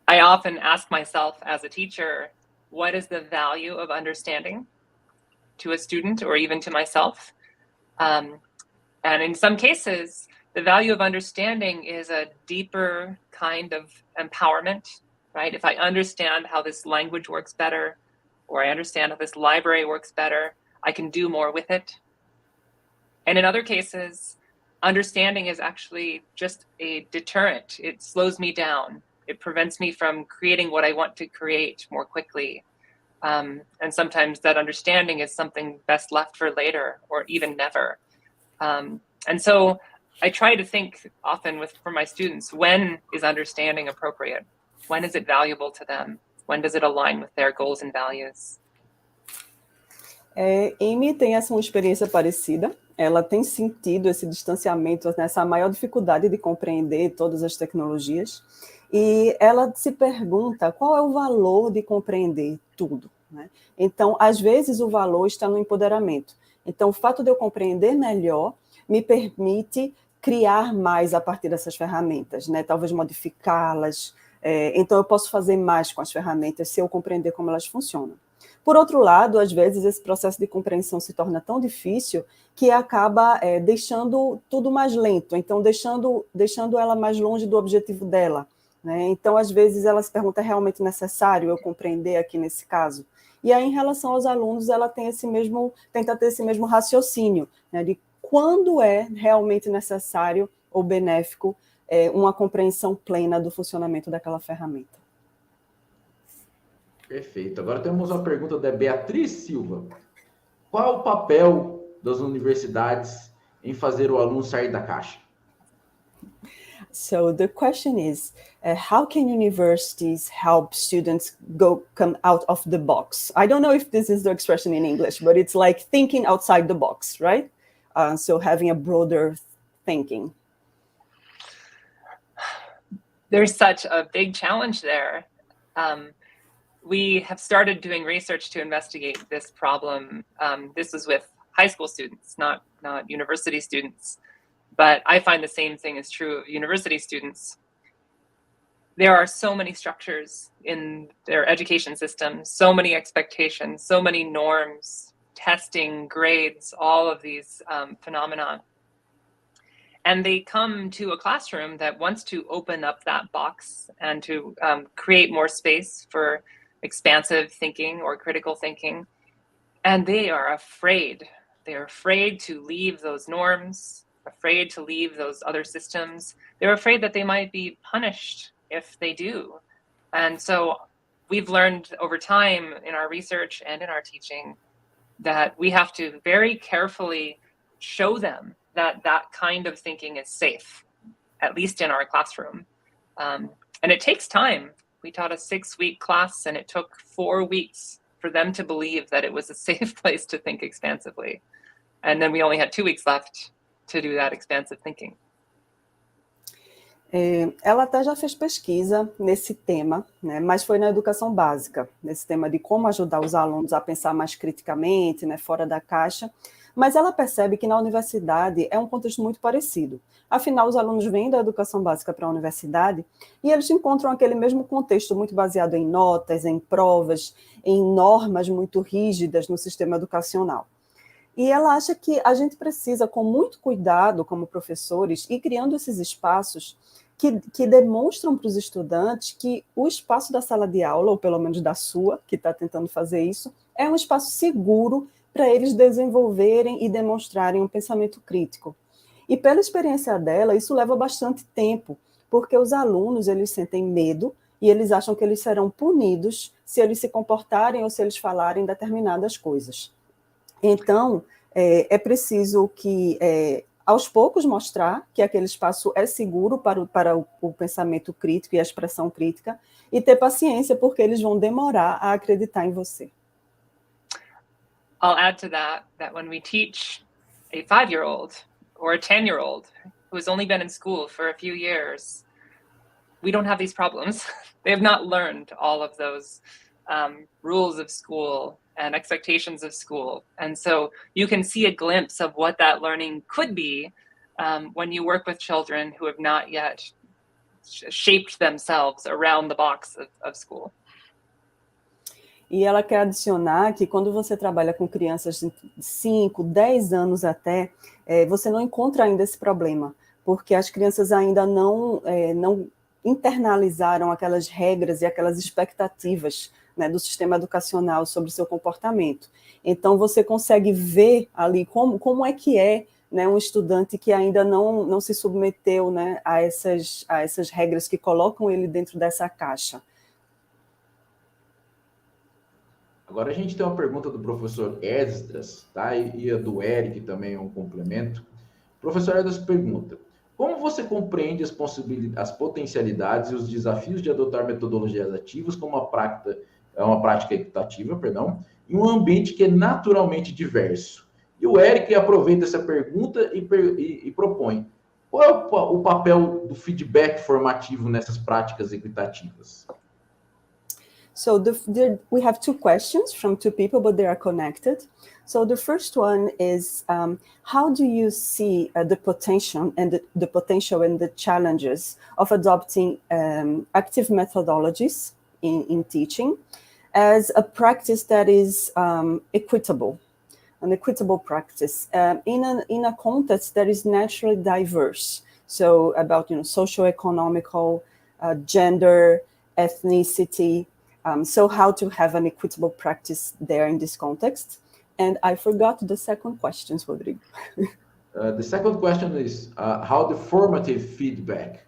I often ask myself as a teacher, what is the value of understanding to a student or even to myself? And in some cases, the value of understanding is a deeper kind of empowerment, right? If I understand how this language works better, or I understand how this library works better, I can do more with it. And in other cases, understanding is actually just a deterrent. It slows me down. It prevents me from creating what I want to create more quickly. And sometimes that understanding is something best left for later or even never. And so I try to think often for my students, when is understanding appropriate? When is it valuable to them? When does it align with their goals and values? Amy tem uma experiência parecida. Ela tem sentido esse distanciamento, essa maior dificuldade de compreender todas as tecnologias. E ela se pergunta qual é o valor de compreender tudo, né? Então, às vezes, o valor está no empoderamento. Então, o fato de eu compreender melhor me permite criar mais a partir dessas ferramentas, né? Talvez modificá-las. Então, eu posso fazer mais com as ferramentas se eu compreender como elas funcionam. Por outro lado, às vezes, esse processo de compreensão se torna tão difícil que acaba deixando tudo mais lento, então deixando ela mais longe do objetivo dela, né? Então, às vezes, ela se pergunta, é realmente necessário eu compreender aqui nesse caso? E aí, em relação aos alunos, ela tem tenta ter esse mesmo raciocínio, né, de quando é realmente necessário ou benéfico uma compreensão plena do funcionamento daquela ferramenta. Perfeito. Agora temos uma pergunta da Beatriz Silva. Qual é o papel das universidades em fazer o aluno sair da caixa? So the question is, how can universities help students come out of the box? I don't know if this is the expression in English, but it's like thinking outside the box, right? So having a broader thinking. There's such a big challenge there. We have started doing research to investigate this problem. This was with high school students, not university students. But I find the same thing is true of university students. There are so many structures in their education system, so many expectations, so many norms, testing, grades, all of these phenomena. And they come to a classroom that wants to open up that box and to create more space for expansive thinking or critical thinking. And they are afraid. They're afraid to leave those norms, afraid to leave those other systems. They're afraid that they might be punished if they do. And so we've learned over time in our research and in our teaching that we have to very carefully show them that that kind of thinking is safe, at least in our classroom. And it takes time. We taught a 6-week class and it took 4 weeks for them to believe that it was a safe place to think expansively. And then we only had 2 weeks left to do that expansive thinking. Ela até já fez pesquisa nesse tema, né, mas foi na educação básica, nesse tema de como ajudar os alunos a pensar mais criticamente, né, fora da caixa, mas ela percebe que na universidade é um contexto muito parecido. Afinal, os alunos vêm da educação básica para a universidade e eles encontram aquele mesmo contexto muito baseado em notas, em provas, em normas muito rígidas no sistema educacional. E ela acha que a gente precisa, com muito cuidado como professores, ir criando esses espaços que demonstram para os estudantes que o espaço da sala de aula, ou pelo menos da sua, que está tentando fazer isso, é um espaço seguro para eles desenvolverem e demonstrarem um pensamento crítico. E pela experiência dela, isso leva bastante tempo, porque os alunos eles sentem medo e eles acham que eles serão punidos se eles se comportarem ou se eles falarem determinadas coisas. Então, é preciso que, aos poucos, mostrar que aquele espaço é seguro para o pensamento crítico e a expressão crítica, e ter paciência, porque eles vão demorar a acreditar em você. I'll add to that when we teach a 5-year-old or a 10-year-old who has only been in school for a few years, we don't have these problems. They have not learned all of those rules of school and expectations of school. And so you can see a glimpse of what that learning could be when you work with children who have not yet shaped themselves around the box of school. E ela quer adicionar que quando você trabalha com crianças de 5, 10 anos até, você não encontra ainda esse problema, porque as crianças ainda não internalizaram aquelas regras e aquelas expectativas, né, do sistema educacional sobre o seu comportamento. Então, você consegue ver ali como é que né, um estudante que ainda não se submeteu, né, a essas regras que colocam ele dentro dessa caixa. Agora a gente tem uma pergunta do professor Esdras, tá? E a do Eric também é um complemento. O professor Esdras pergunta: como você compreende as potencialidades e os desafios de adotar metodologias ativas como uma prática equitativa, em um ambiente que é naturalmente diverso? E o Eric aproveita essa pergunta e propõe: qual é o papel do feedback formativo nessas práticas equitativas? So we have 2 questions from 2 people, but they are connected. So the first one is, how do you see the potential and the challenges of adopting active methodologies in teaching as a practice that is equitable, an equitable practice in a context that is naturally diverse? So about socio-economical, gender, ethnicity. So how to have an equitable practice there in this context? And I forgot the second question, Rodrigo. The second question is how the formative feedback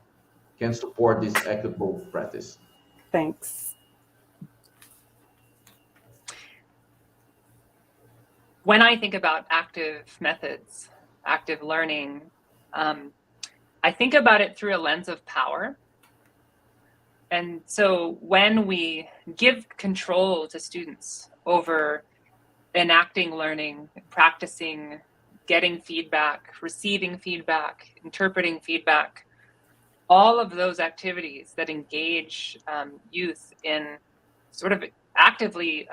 can support this equitable practice. Thanks. When I think about active methods, active learning, I think about it through a lens of power. And so when we give control to students over enacting learning, practicing, getting feedback, receiving feedback, interpreting feedback, all of those activities that engage youth in sort of actively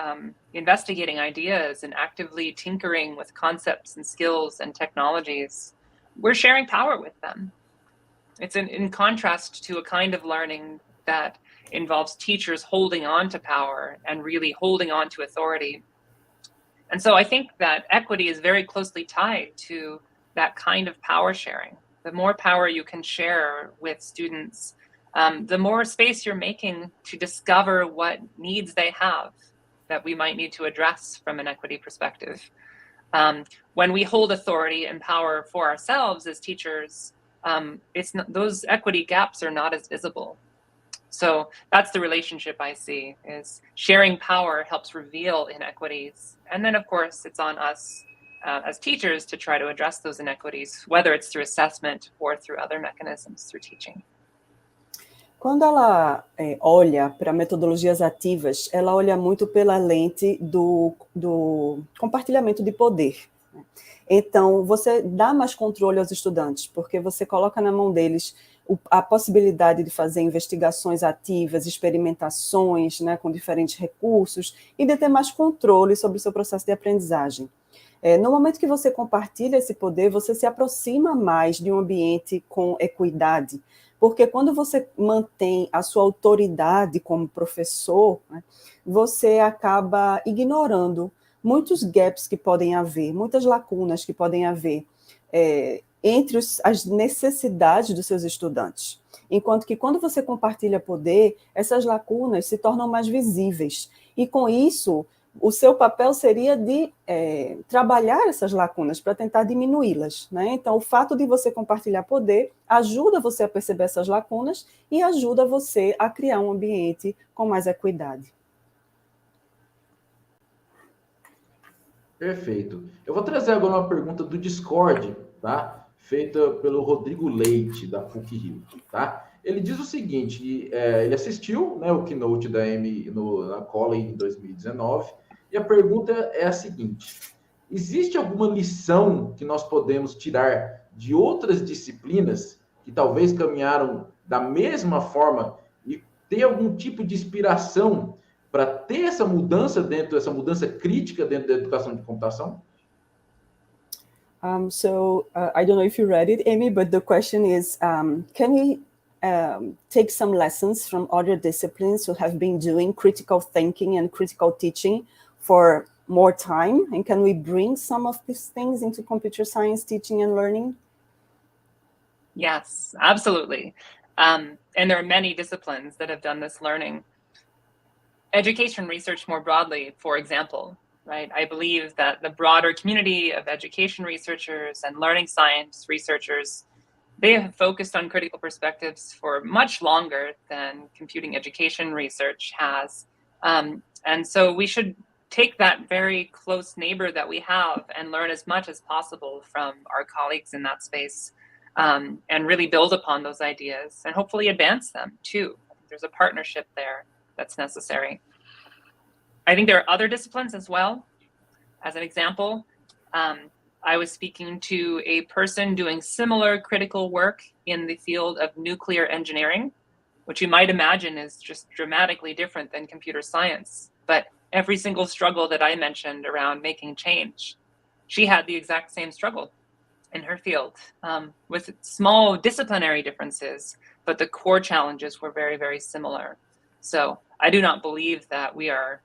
investigating ideas and actively tinkering with concepts and skills and technologies, we're sharing power with them. It's in contrast to a kind of learning that involves teachers holding on to power and really holding on to authority. And so I think that equity is very closely tied to that kind of power sharing. The more power you can share with students, the more space you're making to discover what needs they have that we might need to address from an equity perspective. When we hold authority and power for ourselves as teachers, those equity gaps are not as visible. So that's the relationship I see, is sharing power helps reveal inequities. And then, of course, it's on us as teachers to try to address those inequities, whether it's through assessment or through other mechanisms through teaching. Quando ela olha para metodologias ativas, ela olha muito pela lente do compartilhamento de poder. Então, você dá mais controle aos estudantes, porque você coloca na mão deles a possibilidade de fazer investigações ativas, experimentações, né, com diferentes recursos, e de ter mais controle sobre o seu processo de aprendizagem. No momento que você compartilha esse poder, você se aproxima mais de um ambiente com equidade, porque quando você mantém a sua autoridade como professor, né, você acaba ignorando muitos gaps que podem haver, muitas lacunas que podem haver entre as necessidades dos seus estudantes. Enquanto que quando você compartilha poder, essas lacunas se tornam mais visíveis. E com isso, o seu papel seria de trabalhar essas lacunas para tentar diminuí-las, né? Então, o fato de você compartilhar poder ajuda você a perceber essas lacunas e ajuda você a criar um ambiente com mais equidade. Perfeito. Eu vou trazer agora uma pergunta do Discord, tá? Feita pelo Rodrigo Leite, da PUC-Rio, tá? Ele diz o seguinte, ele assistiu, né, o keynote da na College em 2019, e a pergunta é a seguinte: existe alguma lição que nós podemos tirar de outras disciplinas que talvez caminharam da mesma forma e ter algum tipo de inspiração para ter essa mudança crítica dentro da educação de computação? I don't know if you read it, Amy, but the question is, can we take some lessons from other disciplines who have been doing critical thinking and critical teaching for more time? And can we bring some of these things into computer science teaching and learning? Yes, absolutely. And there are many disciplines that have done this learning. Education research more broadly, for example, right? I believe that the broader community of education researchers and learning science researchers, they have focused on critical perspectives for much longer than computing education research has. And so we should take that very close neighbor that we have and learn as much as possible from our colleagues in that space, and really build upon those ideas and hopefully advance them too. There's a partnership there that's necessary. I think there are other disciplines as well. As an example, I was speaking to a person doing similar critical work in the field of nuclear engineering, which you might imagine is just dramatically different than computer science. But every single struggle that I mentioned around making change, she had the exact same struggle in her field, with small disciplinary differences, but the core challenges were very, very similar. So I do not believe that we are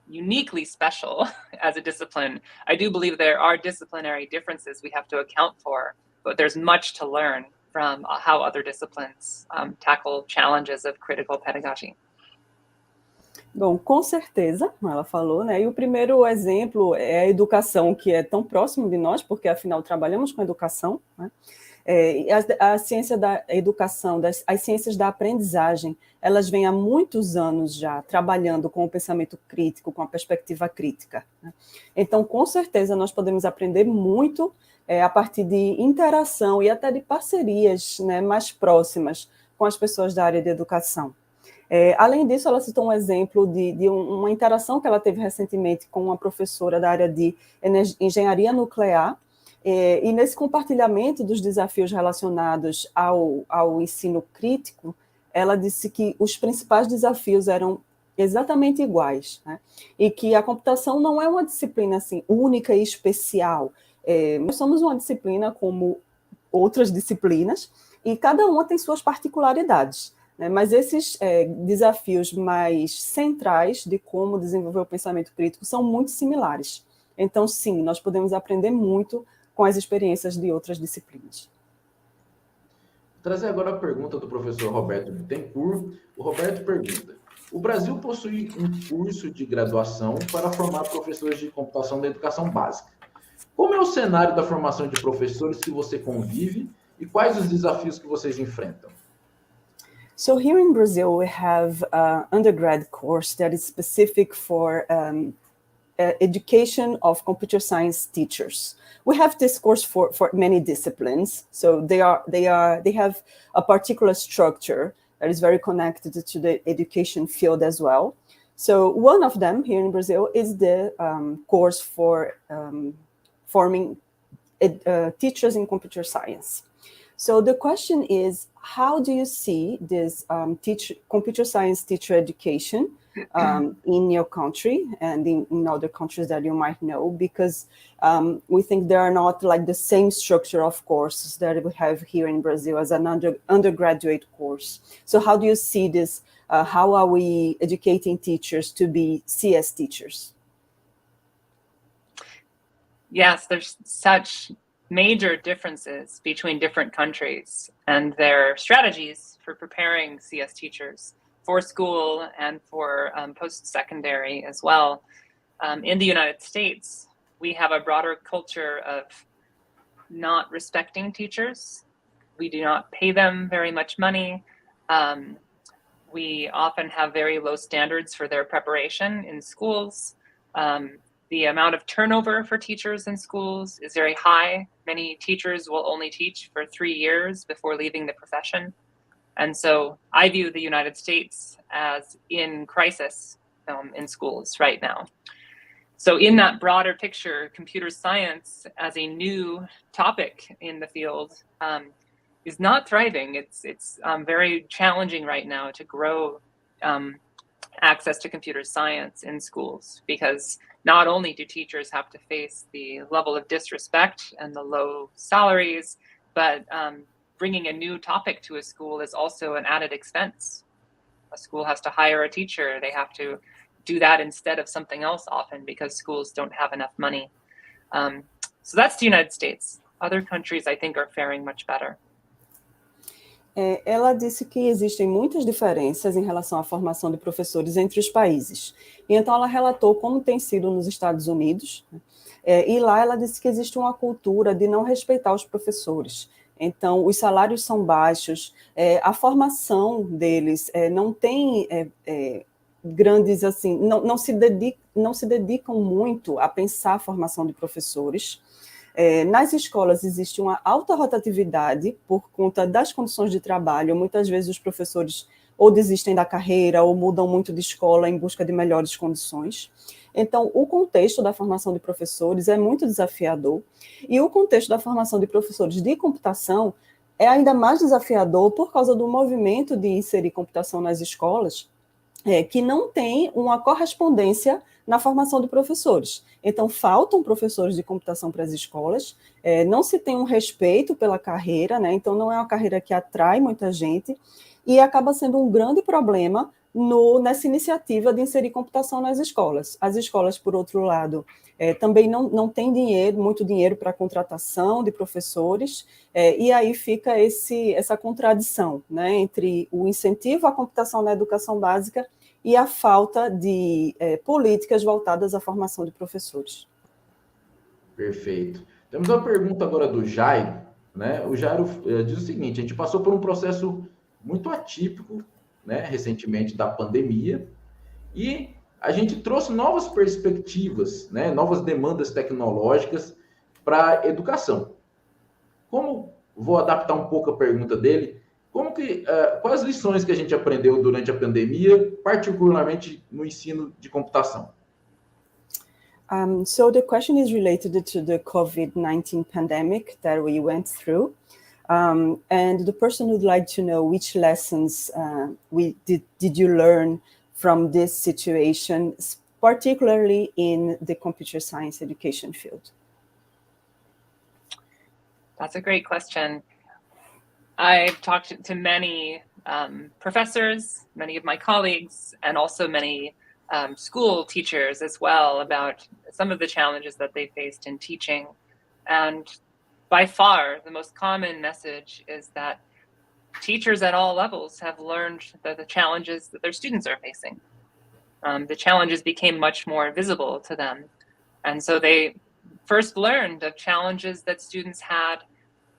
uniquely special as a discipline. I do believe there are disciplinary differences we have to account for, but there's much to learn from how other disciplines tackle challenges of critical pedagogy. Bom, com certeza, ela falou, né? E o primeiro exemplo é a educação, que é tão próximo de nós, porque afinal trabalhamos com educação, né? A ciência da educação, as ciências da aprendizagem, elas vêm há muitos anos já trabalhando com o pensamento crítico, com a perspectiva crítica, né? Então, com certeza, nós podemos aprender muito a partir de interação e até de parcerias, né, mais próximas com as pessoas da área de educação. Além disso, ela citou um exemplo de uma interação que ela teve recentemente com uma professora da área de engenharia nuclear, e nesse compartilhamento dos desafios relacionados ao ensino crítico, ela disse que os principais desafios eram exatamente iguais, né? E que a computação não é uma disciplina assim, única e especial. Nós somos uma disciplina como outras disciplinas, e cada uma tem suas particularidades, né? Mas esses desafios mais centrais de como desenvolver o pensamento crítico são muito similares. Então, sim, nós podemos aprender muito com as experiências de outras disciplinas. Vou trazer agora a pergunta do professor Roberto Bittencourt. O Roberto pergunta: o Brasil possui um curso de graduação para formar professores de computação da educação básica. Como é o cenário da formação de professores que você convive e quais os desafios que vocês enfrentam? So here in Brazil, we have an undergrad course that is specific for education of computer science teachers. We have this course for many disciplines, so they have a particular structure that is very connected to the education field as well. So one of them here in Brazil is the course for forming teachers in computer science. So the question is, how do you see this computer science teacher education in your country and in other countries that you might know? Because we think there are not like the same structure of courses that we have here in Brazil as an undergraduate course. So how do you see this? How are we educating teachers to be CS teachers? Yes, there's such major differences between different countries and their strategies for preparing CS teachers for school and for post-secondary as well. In the United States, we have a broader culture of not respecting teachers. We do not pay them very much money. We often have very low standards for their preparation in schools. The amount of turnover for teachers in schools is very high. Many teachers will only teach for 3 years before leaving the profession. And so I view the United States as in crisis in schools right now. So in that broader picture, computer science as a new topic in the field is not thriving. It's very challenging right now to grow access to computer science in schools, because not only do teachers have to face the level of disrespect and the low salaries, but bringing a new topic to a school is also an added expense. A school has to hire a teacher. They have to do that instead of something else often because schools don't have enough money. So that's the United States. Other countries, I think, are faring much better. Ela disse que existem muitas diferenças em relação à formação de professores entre os países. E então ela relatou como tem sido nos Estados Unidos, e lá ela disse que existe uma cultura de não respeitar os professores. Então, os salários são baixos, a formação deles não tem grandes, assim, não se dedicam muito a pensar a formação de professores. Nas escolas existe uma alta rotatividade por conta das condições de trabalho. Muitas vezes os professores ou desistem da carreira ou mudam muito de escola em busca de melhores condições. Então, o contexto da formação de professores é muito desafiador, e o contexto da formação de professores de computação é ainda mais desafiador por causa do movimento de inserir computação nas escolas, que não tem uma correspondência na formação de professores. Então, faltam professores de computação para as escolas, não se tem um respeito pela carreira, né? Então não é uma carreira que atrai muita gente, e acaba sendo um grande problema nessa iniciativa de inserir computação nas escolas. As escolas, por outro lado, também não têm muito dinheiro para a contratação de professores, e aí fica essa contradição, né, entre o incentivo à computação na educação básica e a falta de políticas voltadas à formação de professores. Perfeito. Temos uma pergunta agora do Jairo, né? O Jairo diz o seguinte: a gente passou por um processo muito atípico, né, recentemente, da pandemia, e a gente trouxe novas perspectivas, né, novas demandas tecnológicas para a educação. Vou adaptar um pouco a pergunta dele, quais lições que a gente aprendeu durante a pandemia, particularmente no ensino de computação? So the question is related to the COVID-19 pandemic that we went through. And the person would like to know which lessons did you learn from this situation, particularly in the computer science education field? That's a great question. I've talked to many professors, many of my colleagues, and also many school teachers as well about some of the challenges that they faced in teaching. And by far, the most common message is that teachers at all levels have learned the challenges that their students are facing. The challenges became much more visible to them. And so they first learned of challenges that students had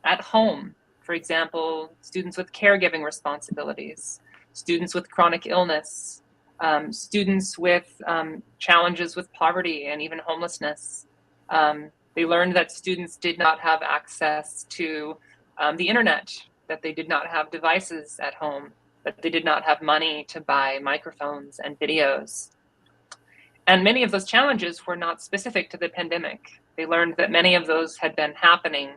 at home. For example, students with caregiving responsibilities, students with chronic illness, students with challenges with poverty and even homelessness. They learned that students did not have access to the internet, that they did not have devices at home, that they did not have money to buy microphones and videos. And many of those challenges were not specific to the pandemic. They learned that many of those had been happening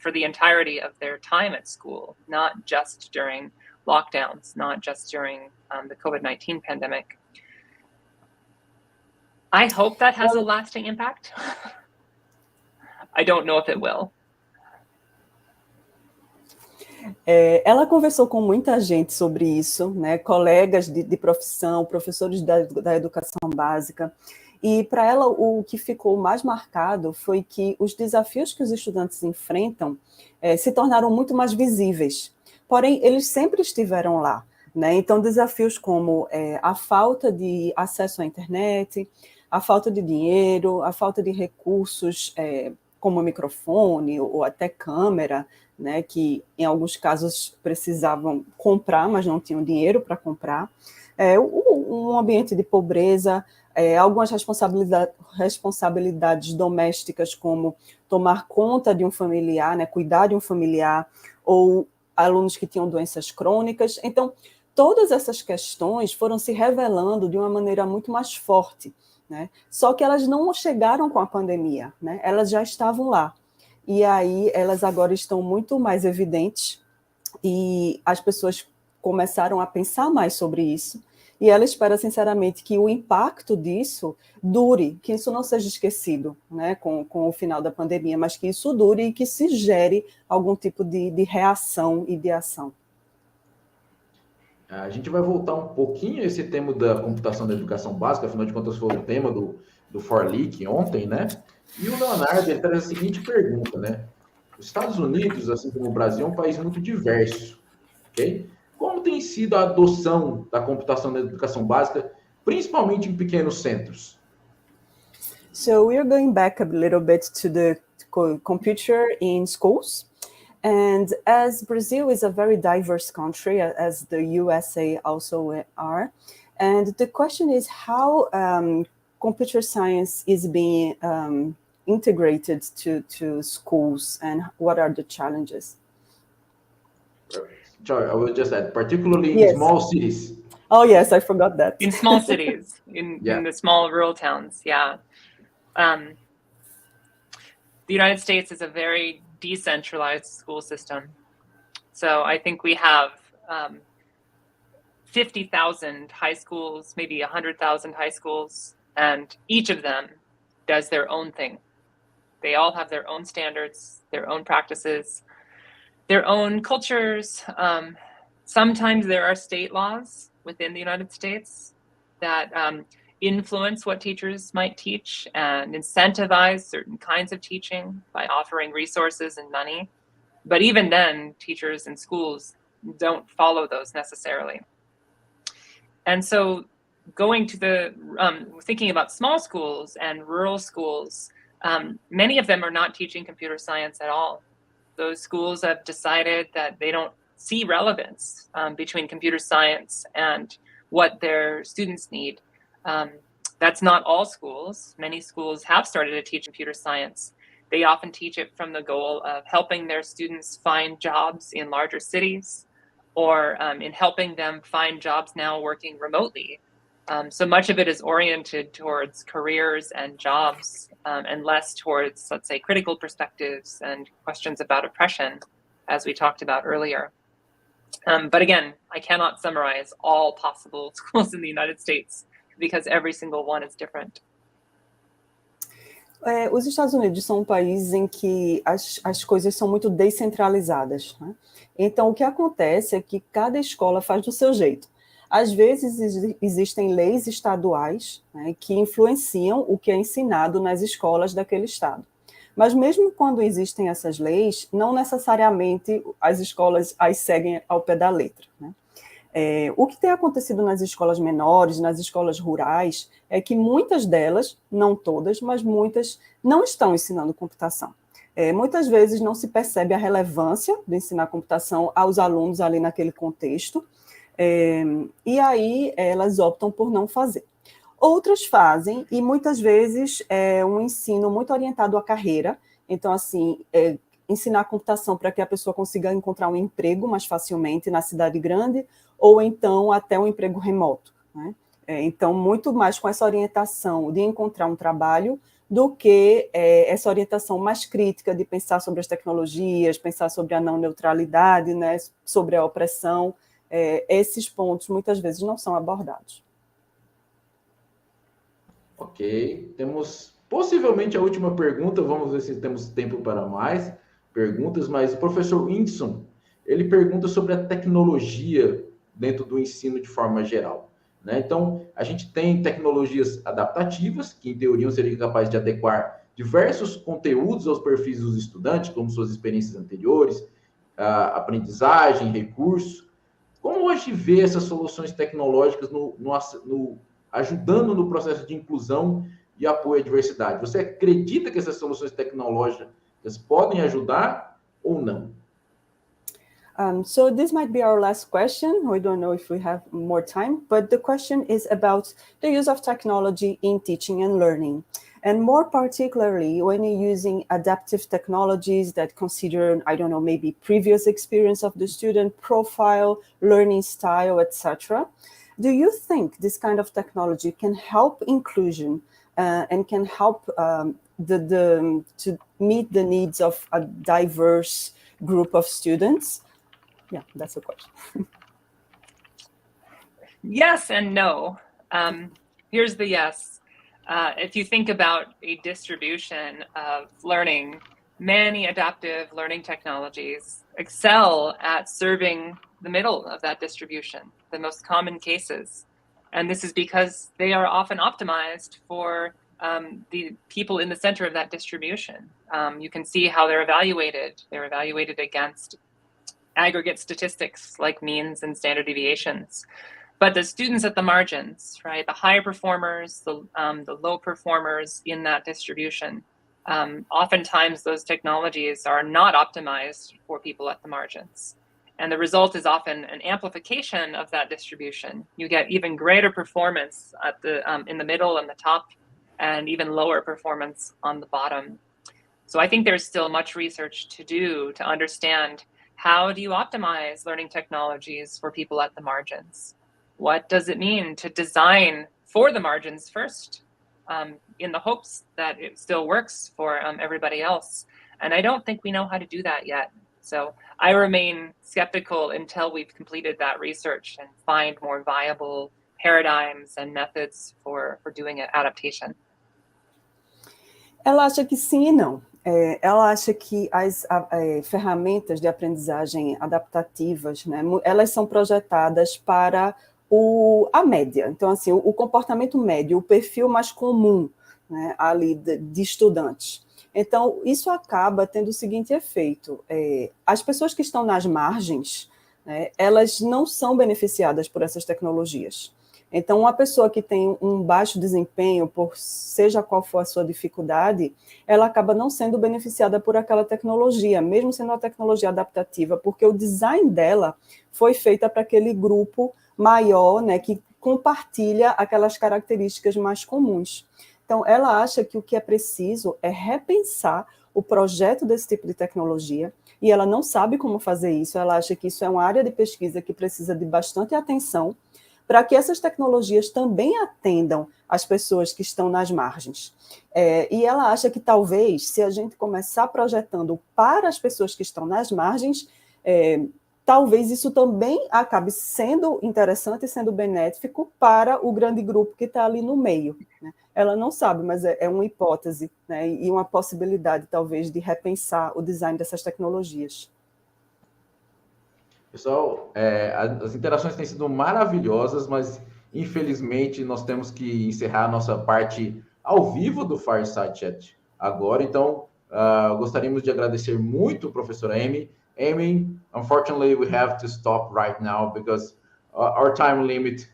for the entirety of their time at school, not just during lockdowns, not just during the COVID-19 pandemic. I hope that has a lasting impact. I don't know if it will. Ela conversou com muita gente sobre isso, né? Colegas de profissão, professores da educação básica, e para ela o que ficou mais marcado foi que os desafios que os estudantes enfrentam se tornaram muito mais visíveis, porém eles sempre estiveram lá, né? Então desafios como a falta de acesso à internet, a falta de dinheiro, a falta de recursos como microfone ou até câmera, né, que em alguns casos precisavam comprar, mas não tinham dinheiro para comprar, um ambiente de pobreza, algumas responsabilidades domésticas, como tomar conta de um familiar, né, cuidar de um familiar, ou alunos que tinham doenças crônicas. Então, todas essas questões foram se revelando de uma maneira muito mais forte, né? Só que elas não chegaram com a pandemia, né? Elas já estavam lá. E aí elas agora estão muito mais evidentes e as pessoas começaram a pensar mais sobre isso. E ela espera, sinceramente, que o impacto disso dure, que isso não seja esquecido, né, com o final da pandemia, mas que isso dure e que se gere algum tipo de reação e de ação. A gente vai voltar um pouquinho a esse tema da computação da educação básica, afinal de contas foi o tema do ForLeak ontem, né? E o Leonardo, ele traz a seguinte pergunta, né? Os Estados Unidos, assim como o Brasil, é um país muito diverso, ok? Como tem sido a adoção da computação da educação básica, principalmente em pequenos centros? So we're going back a little bit to the computer in schools. And as Brazil is a very diverse country, as the USA also are, and the question is how computer science is being integrated to schools, and what are the challenges? Sorry, I will just add, particularly Yes. in small cities. Oh yes, I forgot that. In small cities, in the small rural towns, yeah. The United States is a very decentralized school system. So I think we have 50,000 high schools, maybe 100,000 high schools, and each of them does their own thing. They all have their own standards, their own practices, their own cultures. Sometimes there are state laws within the United States that influence what teachers might teach and incentivize certain kinds of teaching by offering resources and money. But even then, teachers in schools don't follow those necessarily. And so going to the, thinking about small schools and rural schools, many of them are not teaching computer science at all. Those schools have decided that they don't see relevance between computer science and what their students need. That's not all schools. Many schools have started to teach computer science. They often teach it from the goal of helping their students find jobs in larger cities, or in helping them find jobs now working remotely. So much of it is oriented towards careers and jobs, and less towards, let's say, critical perspectives and questions about oppression, as we talked about earlier. But again, I cannot summarize all possible schools in the United States, because every single one is different. Os Estados Unidos são um país em que as coisas são muito descentralizadas, né? Então, o que acontece é que cada escola faz do seu jeito. Às vezes, existem leis estaduais, né, que influenciam o que é ensinado nas escolas daquele estado. Mas mesmo quando existem essas leis, não necessariamente as escolas as seguem ao pé da letra, né? O que tem acontecido nas escolas menores, nas escolas rurais, é que muitas delas, não todas, mas muitas, não estão ensinando computação. Muitas vezes não se percebe a relevância de ensinar computação aos alunos ali naquele contexto, e aí elas optam por não fazer. Outras fazem, e muitas vezes é um ensino muito orientado à carreira, então, assim, ensinar computação para que a pessoa consiga encontrar um emprego mais facilmente na cidade grande, ou então até um emprego remoto, né? Então, muito mais com essa orientação de encontrar um trabalho do que essa orientação mais crítica de pensar sobre as tecnologias, pensar sobre a não neutralidade, né, sobre a opressão. Esses pontos muitas vezes não são abordados. Ok, temos possivelmente a última pergunta, vamos ver se temos tempo para mais perguntas, mas o professor Whindersson, ele pergunta sobre a tecnologia dentro do ensino de forma geral, né? Então, a gente tem tecnologias adaptativas, que em teoria seriam capazes de adequar diversos conteúdos aos perfis dos estudantes, como suas experiências anteriores, a aprendizagem, recursos. Como hoje vê essas soluções tecnológicas ajudando no processo de inclusão e apoio à diversidade? Você acredita que essas soluções tecnológicas podem ajudar ou não? So this might be our last question. We don't know if we have more time, but the question is about the use of technology in teaching and learning. And more particularly, when you're using adaptive technologies that consider, I don't know, maybe previous experience of the student, profile, learning style, etc. Do you think this kind of technology can help inclusion and can help to meet the needs of a diverse group of students? Yeah, that's the question. Yes and no. Here's the yes. If you think about a distribution of learning, many adaptive learning technologies excel at serving the middle of that distribution, the most common cases. And this is because they are often optimized for the people in the center of that distribution. You can see how they're evaluated. They're evaluated against aggregate statistics like means and standard deviations. But the students at the margins, right, the high performers, the low performers in that distribution, oftentimes those technologies are not optimized for people at the margins. And the result is often an amplification of that distribution. You get even greater performance at in the middle and the top, and even lower performance on the bottom. So I think there's still much research to do to understand, how do you optimize learning technologies for people at the margins? What does it mean to design for the margins first, in the hopes that it still works for everybody else? And I don't think we know how to do that yet. So I remain skeptical until we've completed that research and find more viable paradigms and methods for doing an adaptation. Ela acha que sim e não. Ela acha que as ferramentas de aprendizagem adaptativas, né, elas são projetadas para a média. Então, assim, o comportamento médio, o perfil mais comum, né, ali de estudantes. Então, isso acaba tendo o seguinte efeito. As pessoas que estão nas margens, né, elas não são beneficiadas por essas tecnologias. Então, uma pessoa que tem um baixo desempenho, por seja qual for a sua dificuldade, ela acaba não sendo beneficiada por aquela tecnologia, mesmo sendo uma tecnologia adaptativa, porque o design dela foi feita para aquele grupo maior, né, que compartilha aquelas características mais comuns. Então, ela acha que o que é preciso é repensar o projeto desse tipo de tecnologia, e ela não sabe como fazer isso. Ela acha que isso é uma área de pesquisa que precisa de bastante atenção, para que essas tecnologias também atendam as pessoas que estão nas margens. E ela acha que talvez, se a gente começar projetando para as pessoas que estão nas margens, talvez isso também acabe sendo interessante e sendo benéfico para o grande grupo que está ali no meio, né? ela não sabe, mas é uma hipótese, né, e uma possibilidade, talvez, de repensar o design dessas tecnologias. Pessoal, as interações têm sido maravilhosas, mas infelizmente nós temos que encerrar a nossa parte ao vivo do Fireside Chat agora. Então, gostaríamos de agradecer muito a professora Amy. Amy, unfortunately, we have to stop right now because our time limit,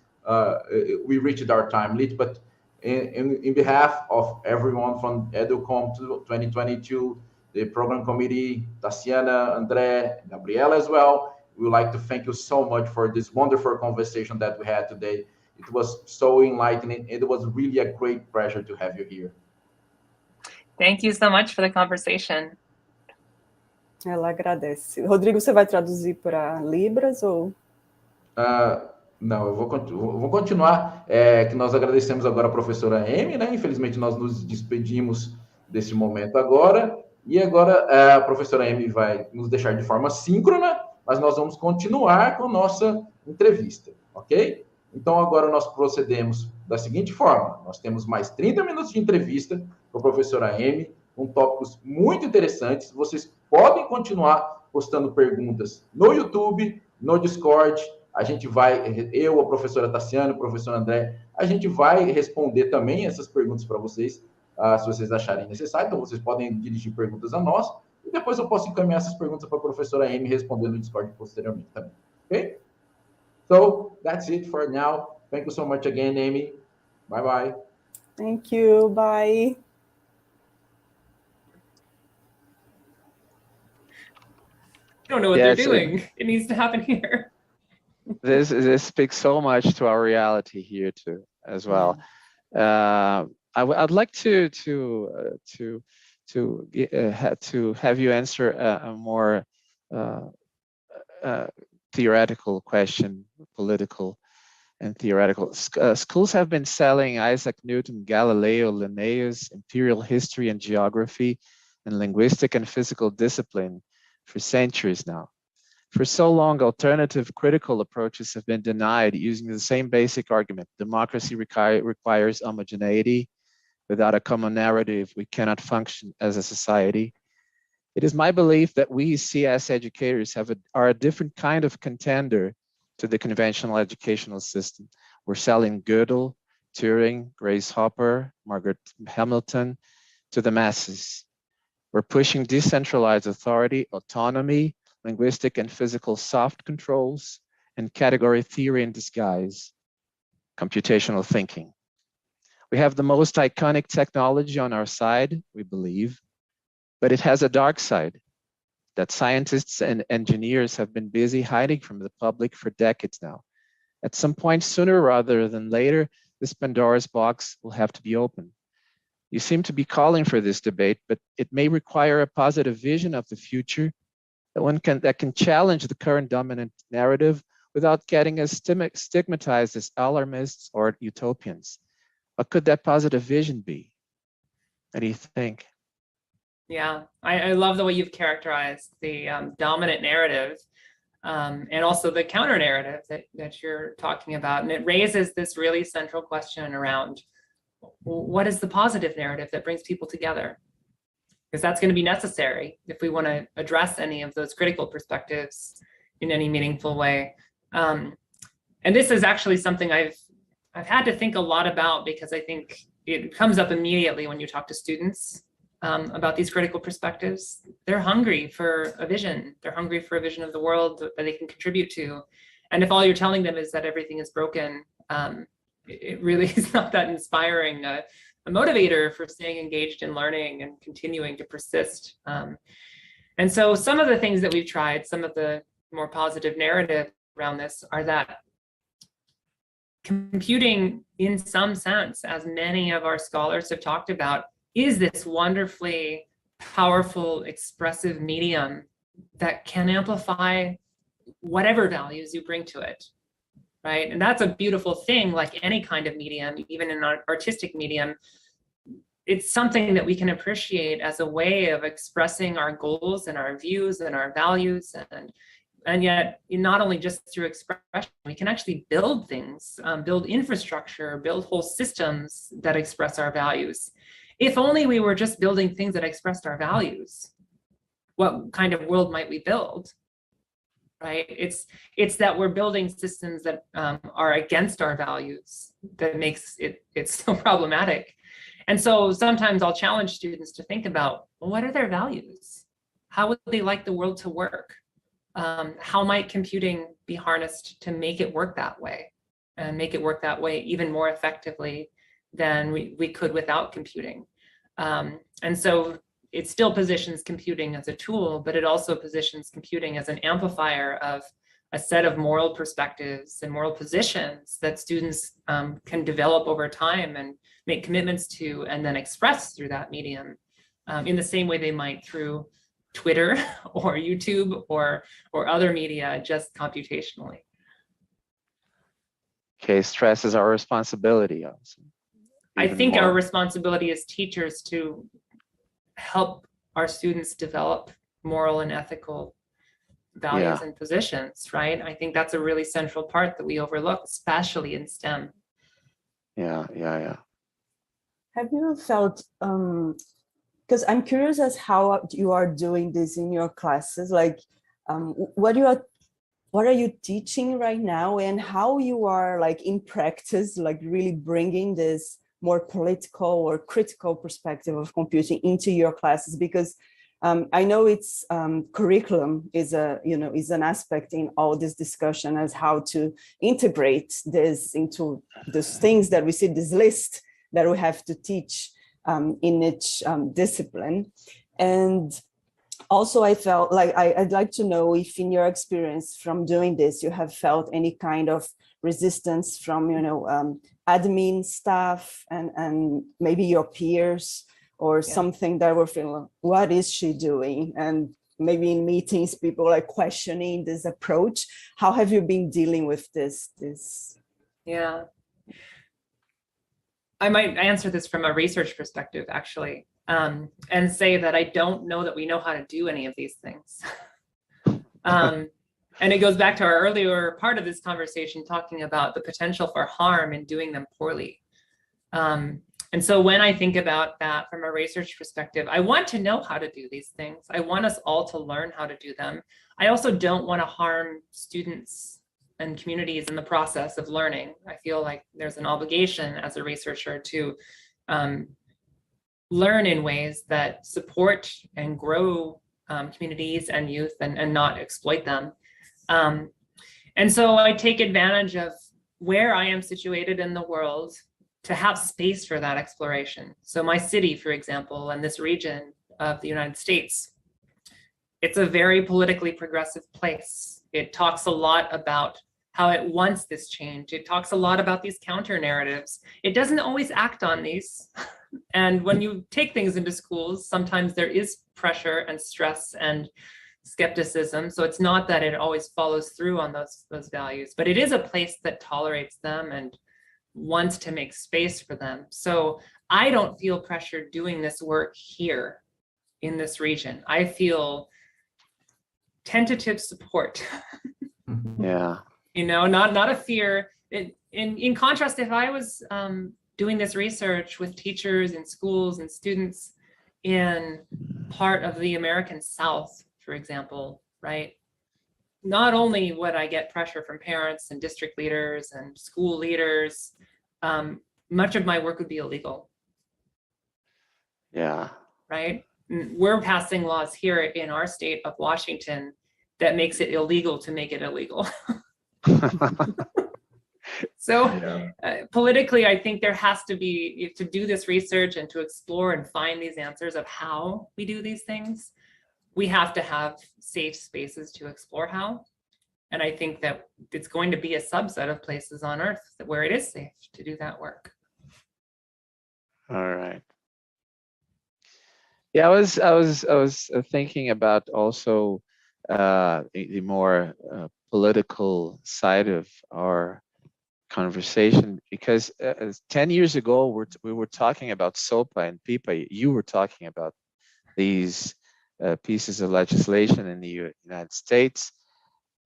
we reached our time limit, but in behalf of everyone from EduComp 2022, the program committee, Tassiana, André, Gabriela as well, we would like to thank you so much for this wonderful conversation that we had today. It was so enlightening. It was really a great pleasure to have you here. Thank you so much for the conversation. Ela agradece. Rodrigo, você vai traduzir para Libras ou? Não, eu vou continuar. Que nós agradecemos agora a professora Amy, né? Infelizmente nós nos despedimos desse momento agora. E agora a professora Amy vai nos deixar de forma síncrona, mas nós vamos continuar com a nossa entrevista, ok? Então, agora nós procedemos da seguinte forma. Nós temos mais 30 minutos de entrevista com a professora Amy, com tópicos muito interessantes. Vocês podem continuar postando perguntas no YouTube, no Discord. A gente vai, eu, a professora Tassiana, o professor André, a gente vai responder também essas perguntas para vocês, se vocês acharem necessário. Então, vocês podem dirigir perguntas a nós. E depois eu posso encaminhar essas perguntas para a professora Amy respondendo no Discord posteriormente também. Ok? So, that's it for now. Thank you so much again, Amy. Bye-bye. Thank you. Bye. I don't know what they're doing. It needs to happen here. This speaks so much to our reality here too, as well. I'd like to have you answer a more theoretical question, political and theoretical. Schools have been selling Isaac Newton, Galileo, Linnaeus, imperial history and geography, and linguistic and physical discipline for centuries now. For so long, alternative critical approaches have been denied using the same basic argument. Democracy requires homogeneity. Without a common narrative, we cannot function as a society. It is my belief that we CS educators are a different kind of contender to the conventional educational system. We're selling Gödel, Turing, Grace Hopper, Margaret Hamilton to the masses. We're pushing decentralized authority, autonomy, linguistic and physical soft controls, and category theory in disguise, computational thinking. We have the most iconic technology on our side, we believe, but it has a dark side that scientists and engineers have been busy hiding from the public for decades now. At some point, sooner rather than later, this Pandora's box will have to be opened. You seem to be calling for this debate, but it may require a positive vision of the future that can challenge the current dominant narrative without getting as stigmatized as alarmists or utopians. What could that positive vision be? What do you think? Yeah, I love the way you've characterized the dominant narrative and also the counter narrative that you're talking about. And it raises this really central question around what is the positive narrative that brings people together? Because that's going to be necessary if we want to address any of those critical perspectives in any meaningful way. And this is actually something I've had to think a lot about, because I think it comes up immediately when you talk to students about these critical perspectives. They're hungry for a vision. They're hungry for a vision of the world that they can contribute to. And if all you're telling them is that everything is broken, it really is not that inspiring a motivator for staying engaged in learning and continuing to persist. And so some of the things that we've tried, some of the more positive narrative around this are that computing, in some sense, as many of our scholars have talked about, is this wonderfully powerful, expressive medium that can amplify whatever values you bring to it, right? And that's a beautiful thing, like any kind of medium, even in an artistic medium. It's something that we can appreciate as a way of expressing our goals and our views and our values. And And yet, not only just through expression, we can actually build things, build infrastructure, build whole systems that express our values. If only we were just building things that expressed our values, what kind of world might we build? Right? It's that we're building systems that are against our values that makes it's so problematic. And so sometimes I'll challenge students to think about, well, what are their values? How would they like the world to work? How might computing be harnessed to make it work that way, and make it work that way even more effectively than we could without computing? And so it still positions computing as a tool, but it also positions computing as an amplifier of a set of moral perspectives and moral positions that students can develop over time and make commitments to, and then express through that medium in the same way they might through Twitter or YouTube or other media, just computationally. Okay, stress is our responsibility also. I think our responsibility as teachers to help our students develop moral and ethical values and positions, right? I think that's a really central part that we overlook, especially in STEM. Yeah. Have you felt, because I'm curious as how you are doing this in your classes, like what are you teaching right now, and how you are like in practice, like really bringing this more political or critical perspective of computing into your classes? Because I know it's curriculum is an aspect in all this discussion as how to integrate this into those things that we see, this list that we have to teach in each discipline. And also I felt like I'd like to know if in your experience from doing this, you have felt any kind of resistance from, admin staff and maybe your peers, or something that were feeling, what is she doing? And maybe in meetings, people like questioning this approach. How have you been dealing with this? Yeah. I might answer this from a research perspective, actually, and say that I don't know that we know how to do any of these things. And it goes back to our earlier part of this conversation, talking about the potential for harm in doing them poorly. And so when I think about that from a research perspective, I want to know how to do these things. I want us all to learn how to do them. I also don't want to harm students and communities in the process of learning. I feel like there's an obligation as a researcher to learn in ways that support and grow communities and youth and not exploit them. And so I take advantage of where I am situated in the world to have space for that exploration. So my city, for example, and this region of the United States, it's a very politically progressive place. It talks a lot about how it wants this change. It talks a lot about these counter narratives. It doesn't always act on these. And when you take things into schools, sometimes there is pressure and stress and skepticism. So it's not that it always follows through on those values, but it is a place that tolerates them and wants to make space for them. So I don't feel pressure doing this work here in this region. I feel tentative support. Yeah. Not a fear. In contrast, if I was doing this research with teachers in schools and students in part of the American South, for example, right? Not only would I get pressure from parents and district leaders and school leaders, much of my work would be illegal. Yeah. Right? We're passing laws here in our state of Washington that makes it illegal to make it illegal. So politically, I think there has to be, to do this research and to explore and find these answers of how we do these things, we have to have safe spaces to explore how. And I think that it's going to be a subset of places on Earth where it is safe to do that work. All right. Yeah, I was thinking about also the more political side of our conversation, because 10 years ago we were talking about SOPA and PIPA. You were talking about these pieces of legislation in the United States,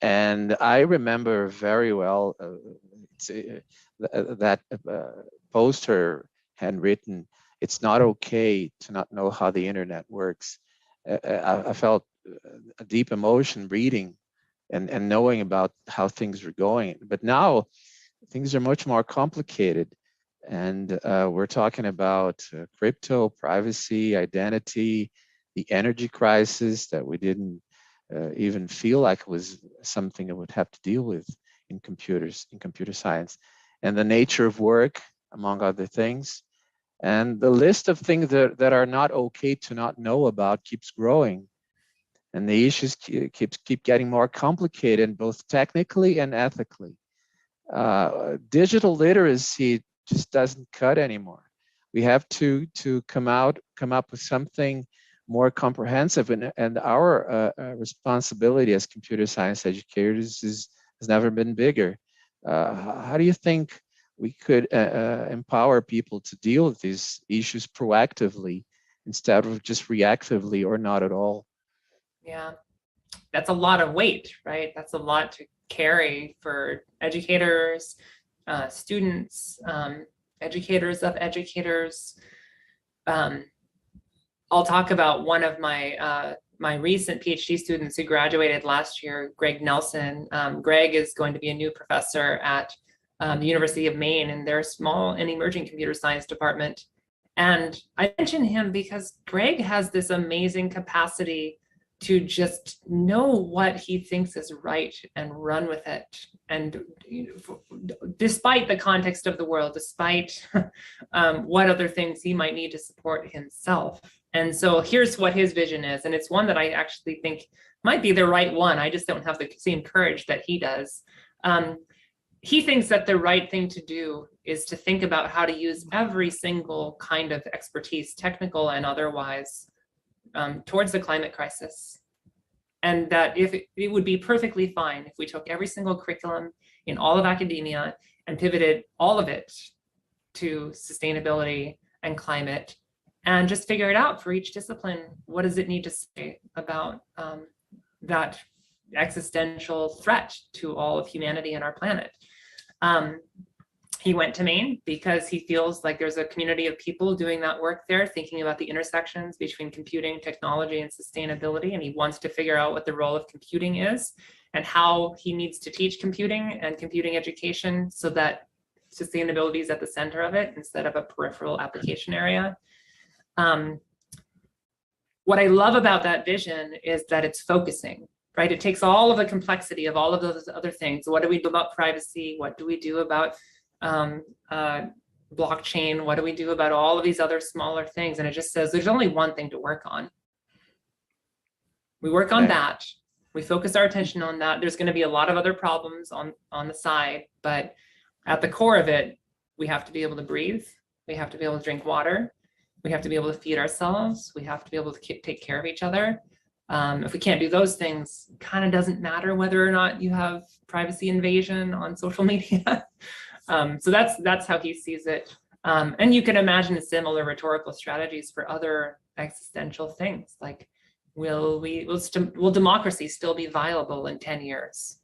And I remember very well that poster handwritten, "It's not okay to not know how the internet works." I felt a deep emotion reading and knowing about how things were going. But now things are much more complicated. And we're talking about crypto, privacy, identity, the energy crisis that we didn't even feel like it was something I would have to deal with in computers, in computer science, and the nature of work, among other things. And the list of things that are not okay to not know about keeps growing. And the issues keep getting more complicated, both technically and ethically. Digital literacy just doesn't cut anymore. We have to come up with something more comprehensive, and our responsibility as computer science educators has never been bigger. How do you think we could empower people to deal with these issues proactively instead of just reactively or not at all? Yeah, that's a lot of weight, right? That's a lot to carry for educators, students, educators of educators. I'll talk about one of my my recent PhD students who graduated last year, Greg Nelson. Greg is going to be a new professor at the University of Maine in their small and emerging computer science department. And I mention him because Greg has this amazing capacity to just know what he thinks is right and run with it. And despite the context of the world, despite what other things he might need to support himself. And so here's what his vision is. And it's one that I actually think might be the right one. I just don't have the same courage that he does. He thinks that the right thing to do is to think about how to use every single kind of expertise, technical and otherwise, towards the climate crisis. And that if it would be perfectly fine if we took every single curriculum in all of academia and pivoted all of it to sustainability and climate and just figure it out for each discipline. What does it need to say about that existential threat to all of humanity and our planet? He went to Maine because he feels like there's a community of people doing that work there, thinking about the intersections between computing, technology, and sustainability. And he wants to figure out what the role of computing is and how he needs to teach computing and computing education so that sustainability is at the center of it instead of a peripheral application area. What I love about that vision is that it's focusing, right? It takes all of the complexity of all of those other things. What do we do about privacy? What do we do about blockchain? What do we do about all of these other smaller things? And it just says there's only one thing to work on. We work on that. We focus our attention on that. There's going to be a lot of other problems on the side, but at the core of it, we have to be able to breathe. We have to be able to drink water. We have to be able to feed ourselves. We have to be able to take care of each other. If we can't do those things, it kind of doesn't matter whether or not you have privacy invasion on social media. So that's how he sees it. And you can imagine similar rhetorical strategies for other existential things, like will democracy still be viable in 10 years?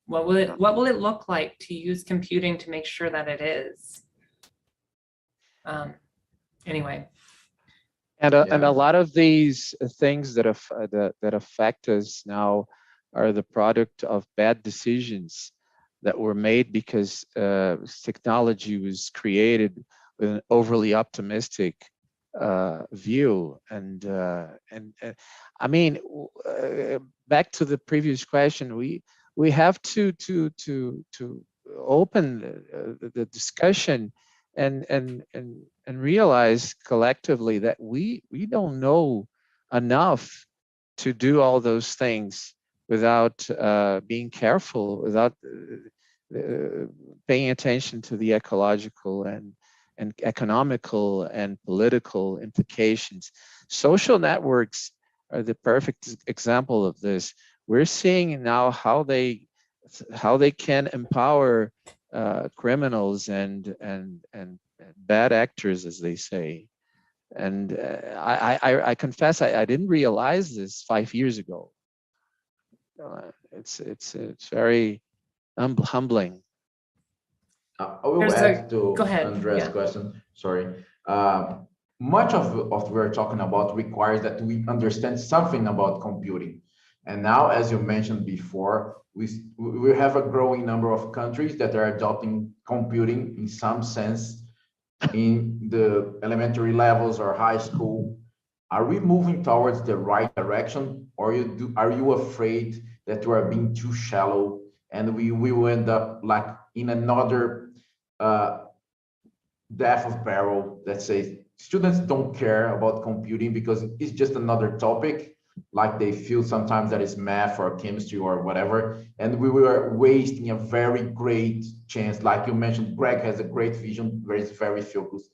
What will it look like to use computing to make sure that it is? Anyway. And a lot of these things that affect us now are the product of bad decisions that were made because technology was created with an overly optimistic view. And I mean, back to the previous question, we have to open the discussion and realize collectively that we don't know enough to do all those things without being careful, without paying attention to the ecological and economical and political implications. Social networks are the perfect example of this. We're seeing now how they can empower criminals and bad actors, as they say. And I confess I didn't realize this 5 years ago. it's very humbling. I will add to go ahead. Andrea's question. Sorry. Much of what we're talking about requires that we understand something about computing. And now, as you mentioned before, we have a growing number of countries that are adopting computing in some sense in the elementary levels or high school. Are we moving towards the right direction, or are you afraid that we are being too shallow and we will end up like in another death of barrel? Let's say students don't care about computing because it's just another topic, like they feel sometimes that it's math or chemistry or whatever, and we were wasting a very great chance. Like you mentioned, Greg has a great vision, very focused.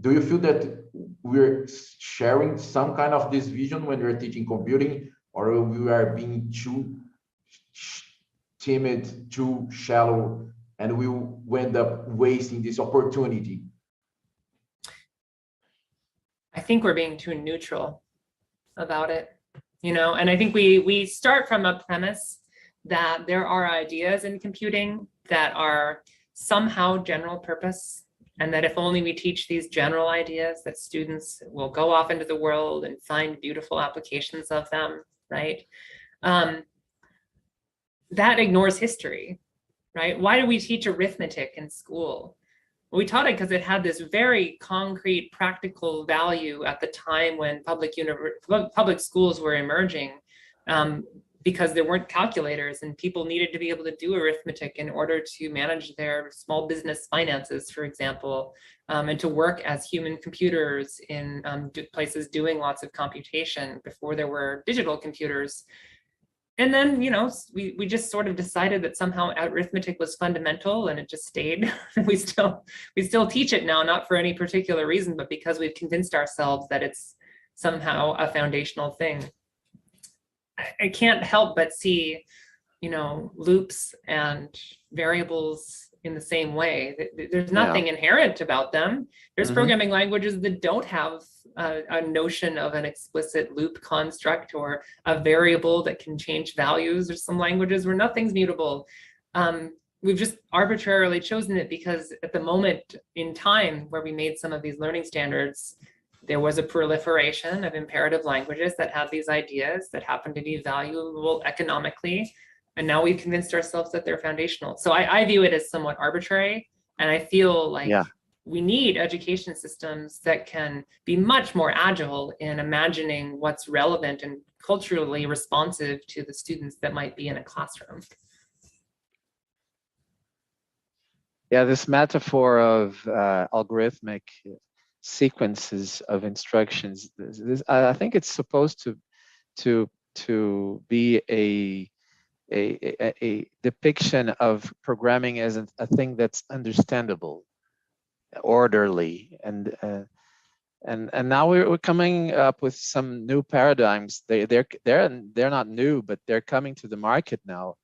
Do you feel that we're sharing some kind of this vision when we're teaching computing, or we are being too timid, too shallow, and we will end up wasting this opportunity? I think we're being too neutral about it, you know, and I think we start from a premise that there are ideas in computing that are somehow general purpose, and that if only we teach these general ideas, that students will go off into the world and find beautiful applications of them, right? That ignores history, right? Why do we teach arithmetic in school? We taught it because it had this very concrete, practical value at the time when public schools were emerging, because there weren't calculators and people needed to be able to do arithmetic in order to manage their small business finances, for example, and to work as human computers in places doing lots of computation before there were digital computers. And then, you know, we just sort of decided that somehow arithmetic was fundamental, and it just stayed. we still teach it now, not for any particular reason, but because we've convinced ourselves that it's somehow a foundational thing. I can't help but see, you know, loops and variables in the same way. There's nothing inherent about them. There's programming languages that don't have a notion of an explicit loop construct or a variable that can change values. There's some languages where nothing's mutable. We've just arbitrarily chosen it because at the moment in time where we made some of these learning standards, there was a proliferation of imperative languages that had these ideas that happened to be valuable economically. And now we've convinced ourselves that they're foundational. So I view it as somewhat arbitrary. And I feel like we need education systems that can be much more agile in imagining what's relevant and culturally responsive to the students that might be in a classroom. Yeah, this metaphor of algorithmic sequences of instructions, I think it's supposed to be a depiction of programming as a thing that's understandable, orderly, and now we're coming up with some new paradigms. They're not new, but they're coming to the market now,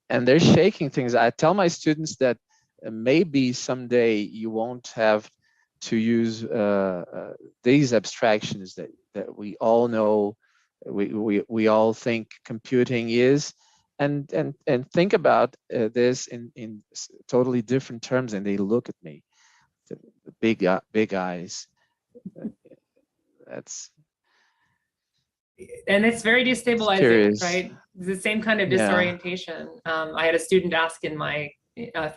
and they're shaking things. I tell my students that maybe someday you won't have to use these abstractions that we all know, we all think computing is, and think about this in totally different terms, and they look at me, the big eyes. And it's very destabilizing, right? It's the same kind of disorientation. I had a student ask in my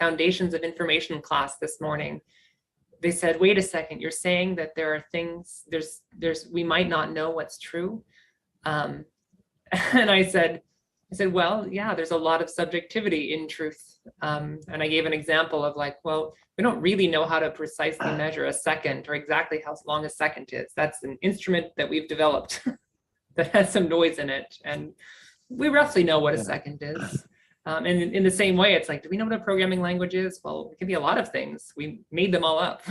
Foundations of Information class this morning. They said, wait a second, you're saying that there are things, we might not know what's true. And I said, well, yeah, there's a lot of subjectivity in truth. And I gave an example of like, well, we don't really know how to precisely measure a second or exactly how long a second is. That's an instrument that we've developed that has some noise in it. And we roughly know what a second is. And in the same way, it's like, do we know what a programming language is? Well, it can be a lot of things. We made them all up.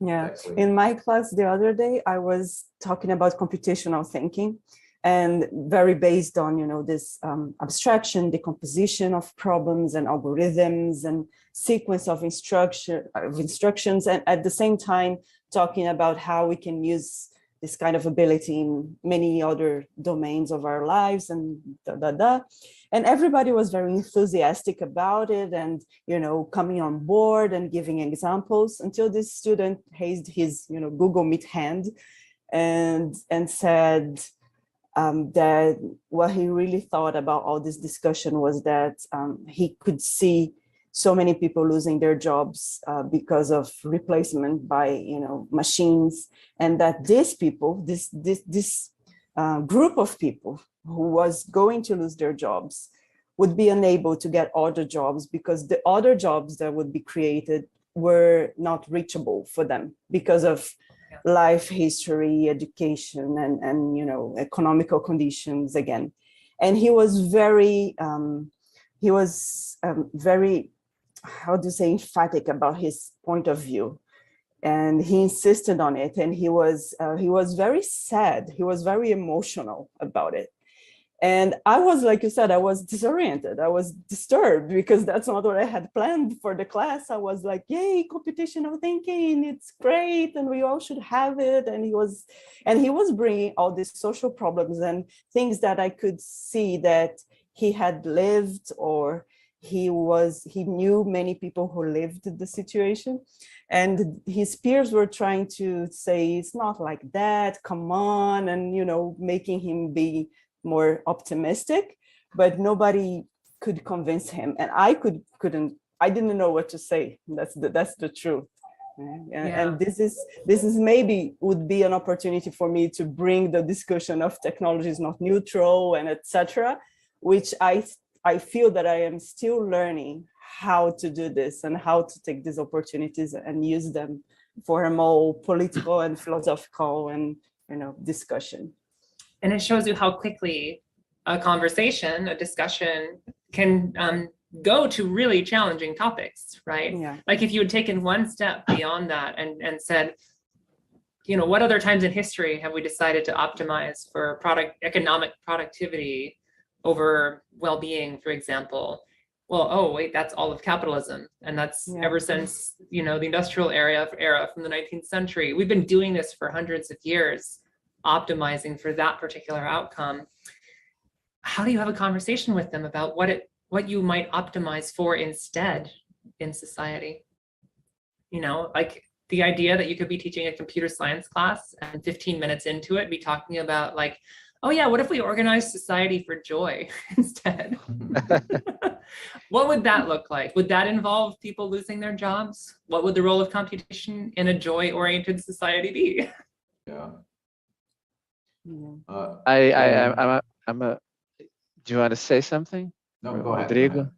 Yeah, in my class the other day, I was talking about computational thinking, and very based on, you know, this abstraction, decomposition of problems and algorithms and sequence of instructions, and at the same time talking about how we can use this kind of ability in many other domains of our lives, and And everybody was very enthusiastic about it, and, you know, coming on board and giving examples, until this student raised his, you know, Google Meet hand and said that what he really thought about all this discussion was that he could see so many people losing their jobs because of replacement by, you know, machines, and that these people, this group of people who was going to lose their jobs would be unable to get other jobs because the other jobs that would be created were not reachable for them because of life history, education, and you know, economical conditions again. And he was very, how do you say, emphatic about his point of view, and he insisted on it. And he was very sad. He was very emotional about it. And I was, like you said, I was disoriented. I was disturbed because that's not what I had planned for the class. I was like, yay, computational thinking, it's great, and we all should have it. And he was bringing all these social problems and things that I could see that he had lived, or he knew many people who lived the situation. And his peers were trying to say, it's not like that, come on, and, you know, making him be more optimistic, but nobody could convince him. And I didn't know what to say. That's the truth. And this is maybe would be an opportunity for me to bring the discussion of technology is not neutral and etc., which I feel that I am still learning how to do this and how to take these opportunities and use them for a more political and philosophical and, you know, discussion. And it shows you how quickly a conversation, a discussion can go to really challenging topics, right? Yeah. Like if you had taken one step beyond that and said, you know, what other times in history have we decided to optimize for economic productivity over well-being, for example? Well, oh, wait, that's all of capitalism. And that's ever since, you know, the industrial era from the 19th century. We've been doing this for hundreds of years, optimizing for that particular outcome. How do you have a conversation with them about what you might optimize for instead in society? You know, like the idea that you could be teaching a computer science class and 15 minutes into it be talking about like, oh yeah, what if we organize society for joy instead? What would that look like? Would that involve people losing their jobs? What would the role of computation in a joy-oriented society be? Yeah. Do you want to say something? No, go ahead. Rodrigo? Go ahead.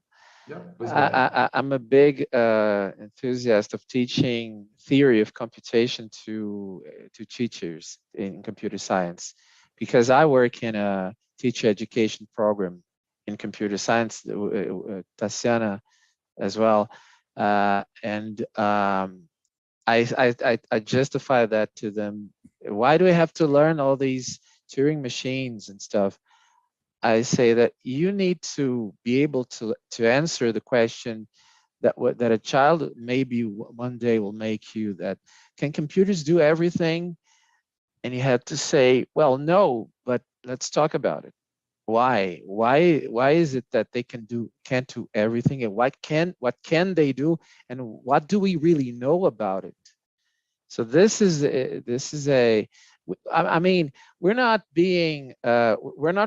Yeah, please go ahead. I'm a big enthusiast of teaching theory of computation to teachers in computer science, because I work in a teacher education program in computer science, Tatiana as well, and I justify that to them. Why do we have to learn all these Turing machines and stuff? I say that you need to be able to answer the question that a child maybe one day will make you, that can computers do everything? And you have to say, well, no, but let's talk about it. Why is it that they can't do everything, and what can they do, and what do we really know about it? So this is I mean, we're not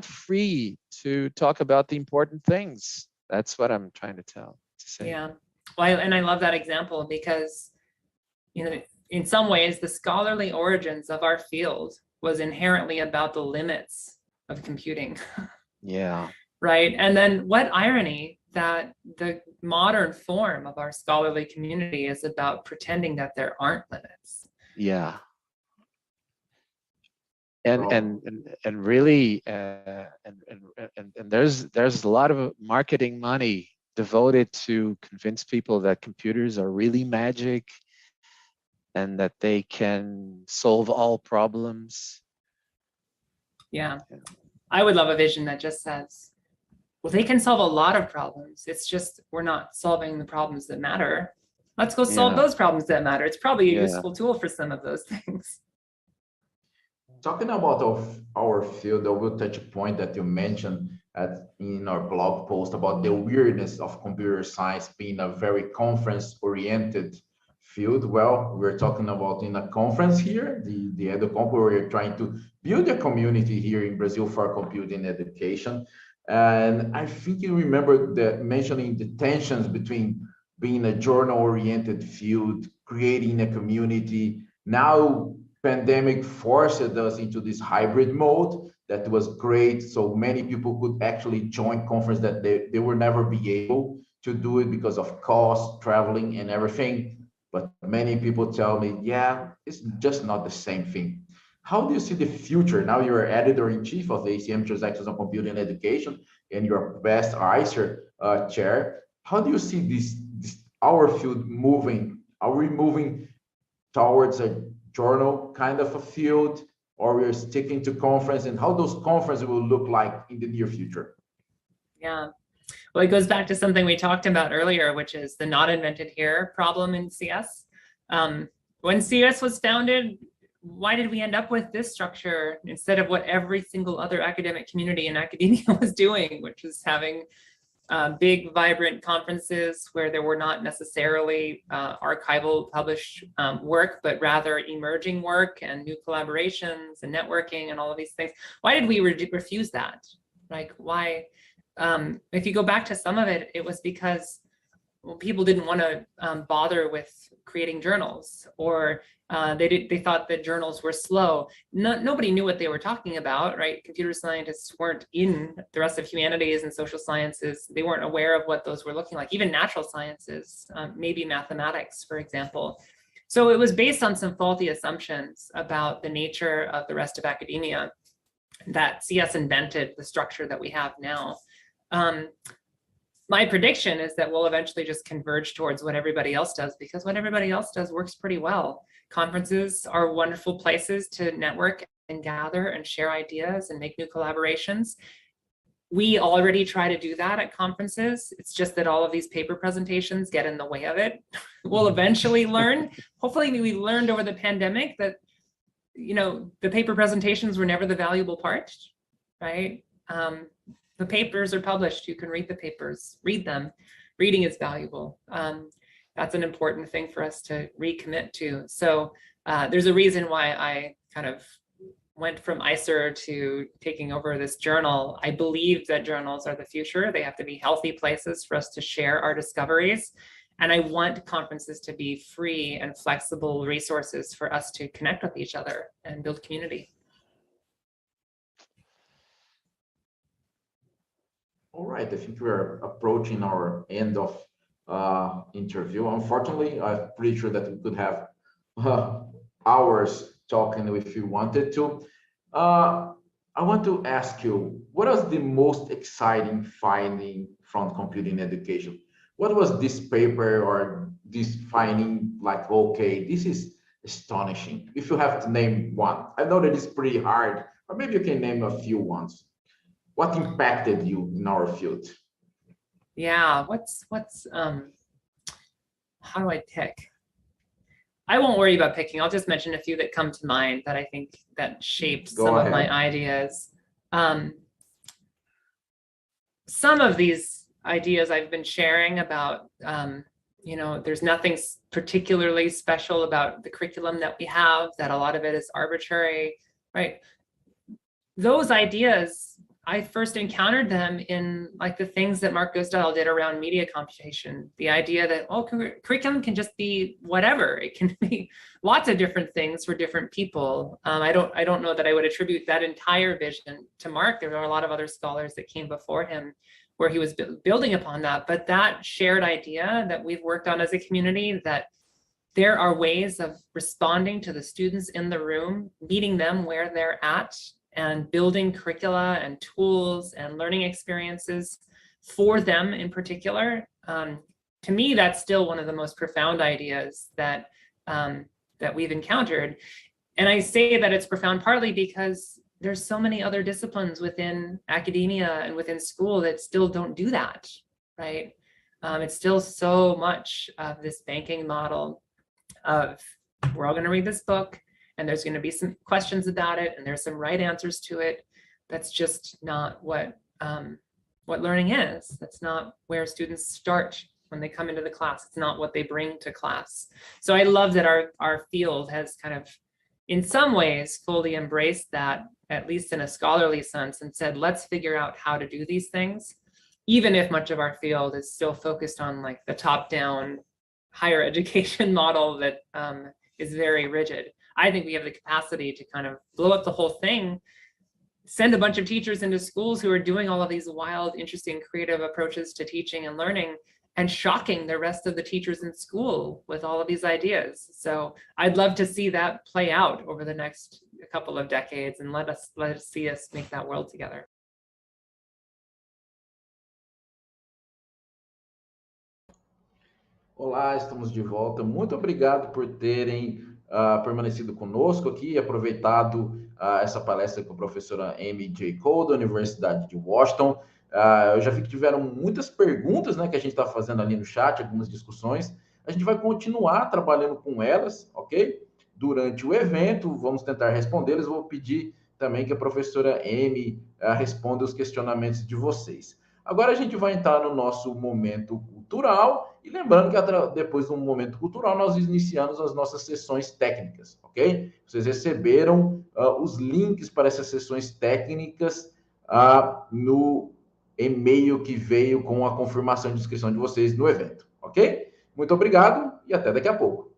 free to talk about the important things. That's what I'm trying to say. Yeah, well, and I love that example because, you know, in some ways, the scholarly origins of our field was inherently about the limits of computing. Yeah. Right. And then what irony that the modern form of our scholarly community is about pretending that there aren't limits. Yeah. And really and there's a lot of marketing money devoted to convince people that computers are really magic and that they can solve all problems. Yeah. I would love a vision that just says, well, they can solve a lot of problems. It's just we're not solving the problems that matter. Let's go solve those problems that matter. It's probably a useful tool for some of those things. Talking about our field, I will touch a point that you mentioned in our blog post about the weirdness of computer science being a very conference-oriented field. Well, we're talking about in a conference here, the EduComp, where we're trying to build a community here in Brazil for computing education. And I think you remember mentioning the tensions between being a journal-oriented field, creating a community. Now, pandemic forced us into this hybrid mode that was great. So many people could actually join conference that they will never be able to do it because of cost, traveling, and everything. But many people tell me, yeah, it's just not the same thing. How do you see the future? Now you're editor-in-chief of the ACM Transactions on Computing and Education, and you're best ICER chair. How do you see our field moving? Are we moving towards a journal kind of a field, or we're sticking to conference, and how those conferences will look like in the near future? Yeah, well, it goes back to something we talked about earlier, which is the not invented here problem in CS. When CS was founded, why did we end up with this structure instead of what every single other academic community in academia was doing, which was having big, vibrant conferences where there were not necessarily archival published work, but rather emerging work and new collaborations and networking and all of these things? Why did we refuse that? Like, why? If you go back to some of it, it was because people didn't want to bother with creating journals, or they thought that journals were slow. Nobody knew what they were talking about, right? Computer scientists weren't in the rest of humanities and social sciences. They weren't aware of what those were looking like, even natural sciences, maybe mathematics, for example. So it was based on some faulty assumptions about the nature of the rest of academia that CS invented the structure that we have now. My prediction is that we'll eventually just converge towards what everybody else does, because what everybody else does works pretty well. Conferences are wonderful places to network and gather and share ideas and make new collaborations. We already try to do that at conferences. It's just that all of these paper presentations get in the way of it. We'll eventually learn. Hopefully we learned over the pandemic that, you know, the paper presentations were never the valuable part, right? The papers are published. You can read the papers, read them. Reading is valuable. That's an important thing for us to recommit to. So there's a reason why I kind of went from ICER to taking over this journal. I believe that journals are the future. They have to be healthy places for us to share our discoveries. And I want conferences to be free and flexible resources for us to connect with each other and build community. All right, I think we're approaching our end of interview. Unfortunately, I'm pretty sure that we could have hours talking if you wanted to. I want to ask you, what was the most exciting finding from computing education? What was this paper or this finding like, okay, this is astonishing? If you have to name one, I know that it's pretty hard, or maybe you can name a few ones. What impacted you in our field? Yeah, how do I pick? I won't worry about picking. I'll just mention a few that come to mind that I think that shaped some of my ideas. Some of these ideas I've been sharing about, you know, there's nothing particularly special about the curriculum that we have, that a lot of it is arbitrary, right? Those ideas, I first encountered them in like the things that Mark Gosdal did around media computation. The idea that, oh, curriculum can just be whatever. It can be lots of different things for different people. I don't know that I would attribute that entire vision to Mark. There are a lot of other scholars that came before him where he was building upon that. But that shared idea that we've worked on as a community, that there are ways of responding to the students in the room, meeting them where they're at, and building curricula and tools and learning experiences for them in particular. To me, that's still one of the most profound ideas that, that we've encountered. And I say that it's profound partly because there's so many other disciplines within academia and within school that still don't do that, right? It's still so much of this banking model of, we're all gonna read this book, and there's going to be some questions about it, and there's some right answers to it. That's just not what learning is. That's not where students start when they come into the class. It's not what they bring to class. So I love that our field has kind of, in some ways, fully embraced that, at least in a scholarly sense, and said, let's figure out how to do these things, even if much of our field is still focused on like the top-down higher education model that is very rigid. I think we have the capacity to kind of blow up the whole thing, send a bunch of teachers into schools who are doing all of these wild, interesting, creative approaches to teaching and learning, and shocking the rest of the teachers in school with all of these ideas. So I'd love to see that play out over the next couple of decades, and let us see us make that world together. Olá, estamos de volta. Muito obrigado por terem permanecido conosco aqui, aproveitado essa palestra com a professora Amy J. Cole, da Universidade de Washington. Eu já vi que tiveram muitas perguntas, né, que a gente está fazendo ali no chat, algumas discussões. A gente vai continuar trabalhando com elas, ok? Durante o evento, vamos tentar respondê-las. Vou pedir também que a professora Amy responda os questionamentos de vocês. Agora a gente vai entrar no nosso momento cultural, e lembrando que depois do momento cultural nós iniciamos as nossas sessões técnicas, ok? Vocês receberam os links para essas sessões técnicas no e-mail que veio com a confirmação de inscrição de vocês no evento, ok? Muito obrigado e até daqui a pouco.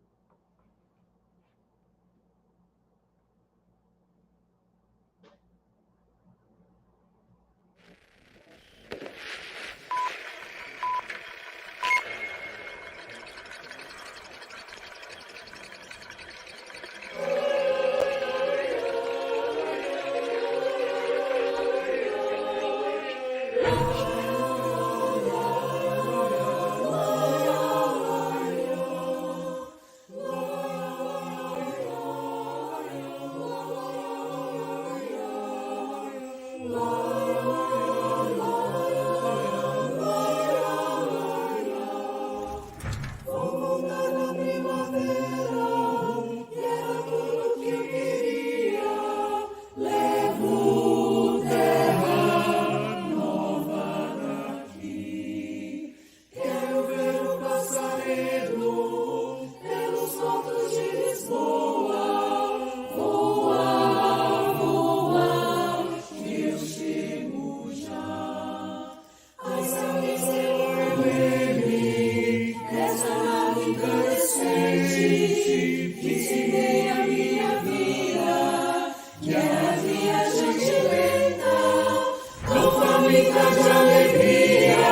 Muita de alegria,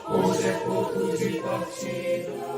hoje é ponto de partida.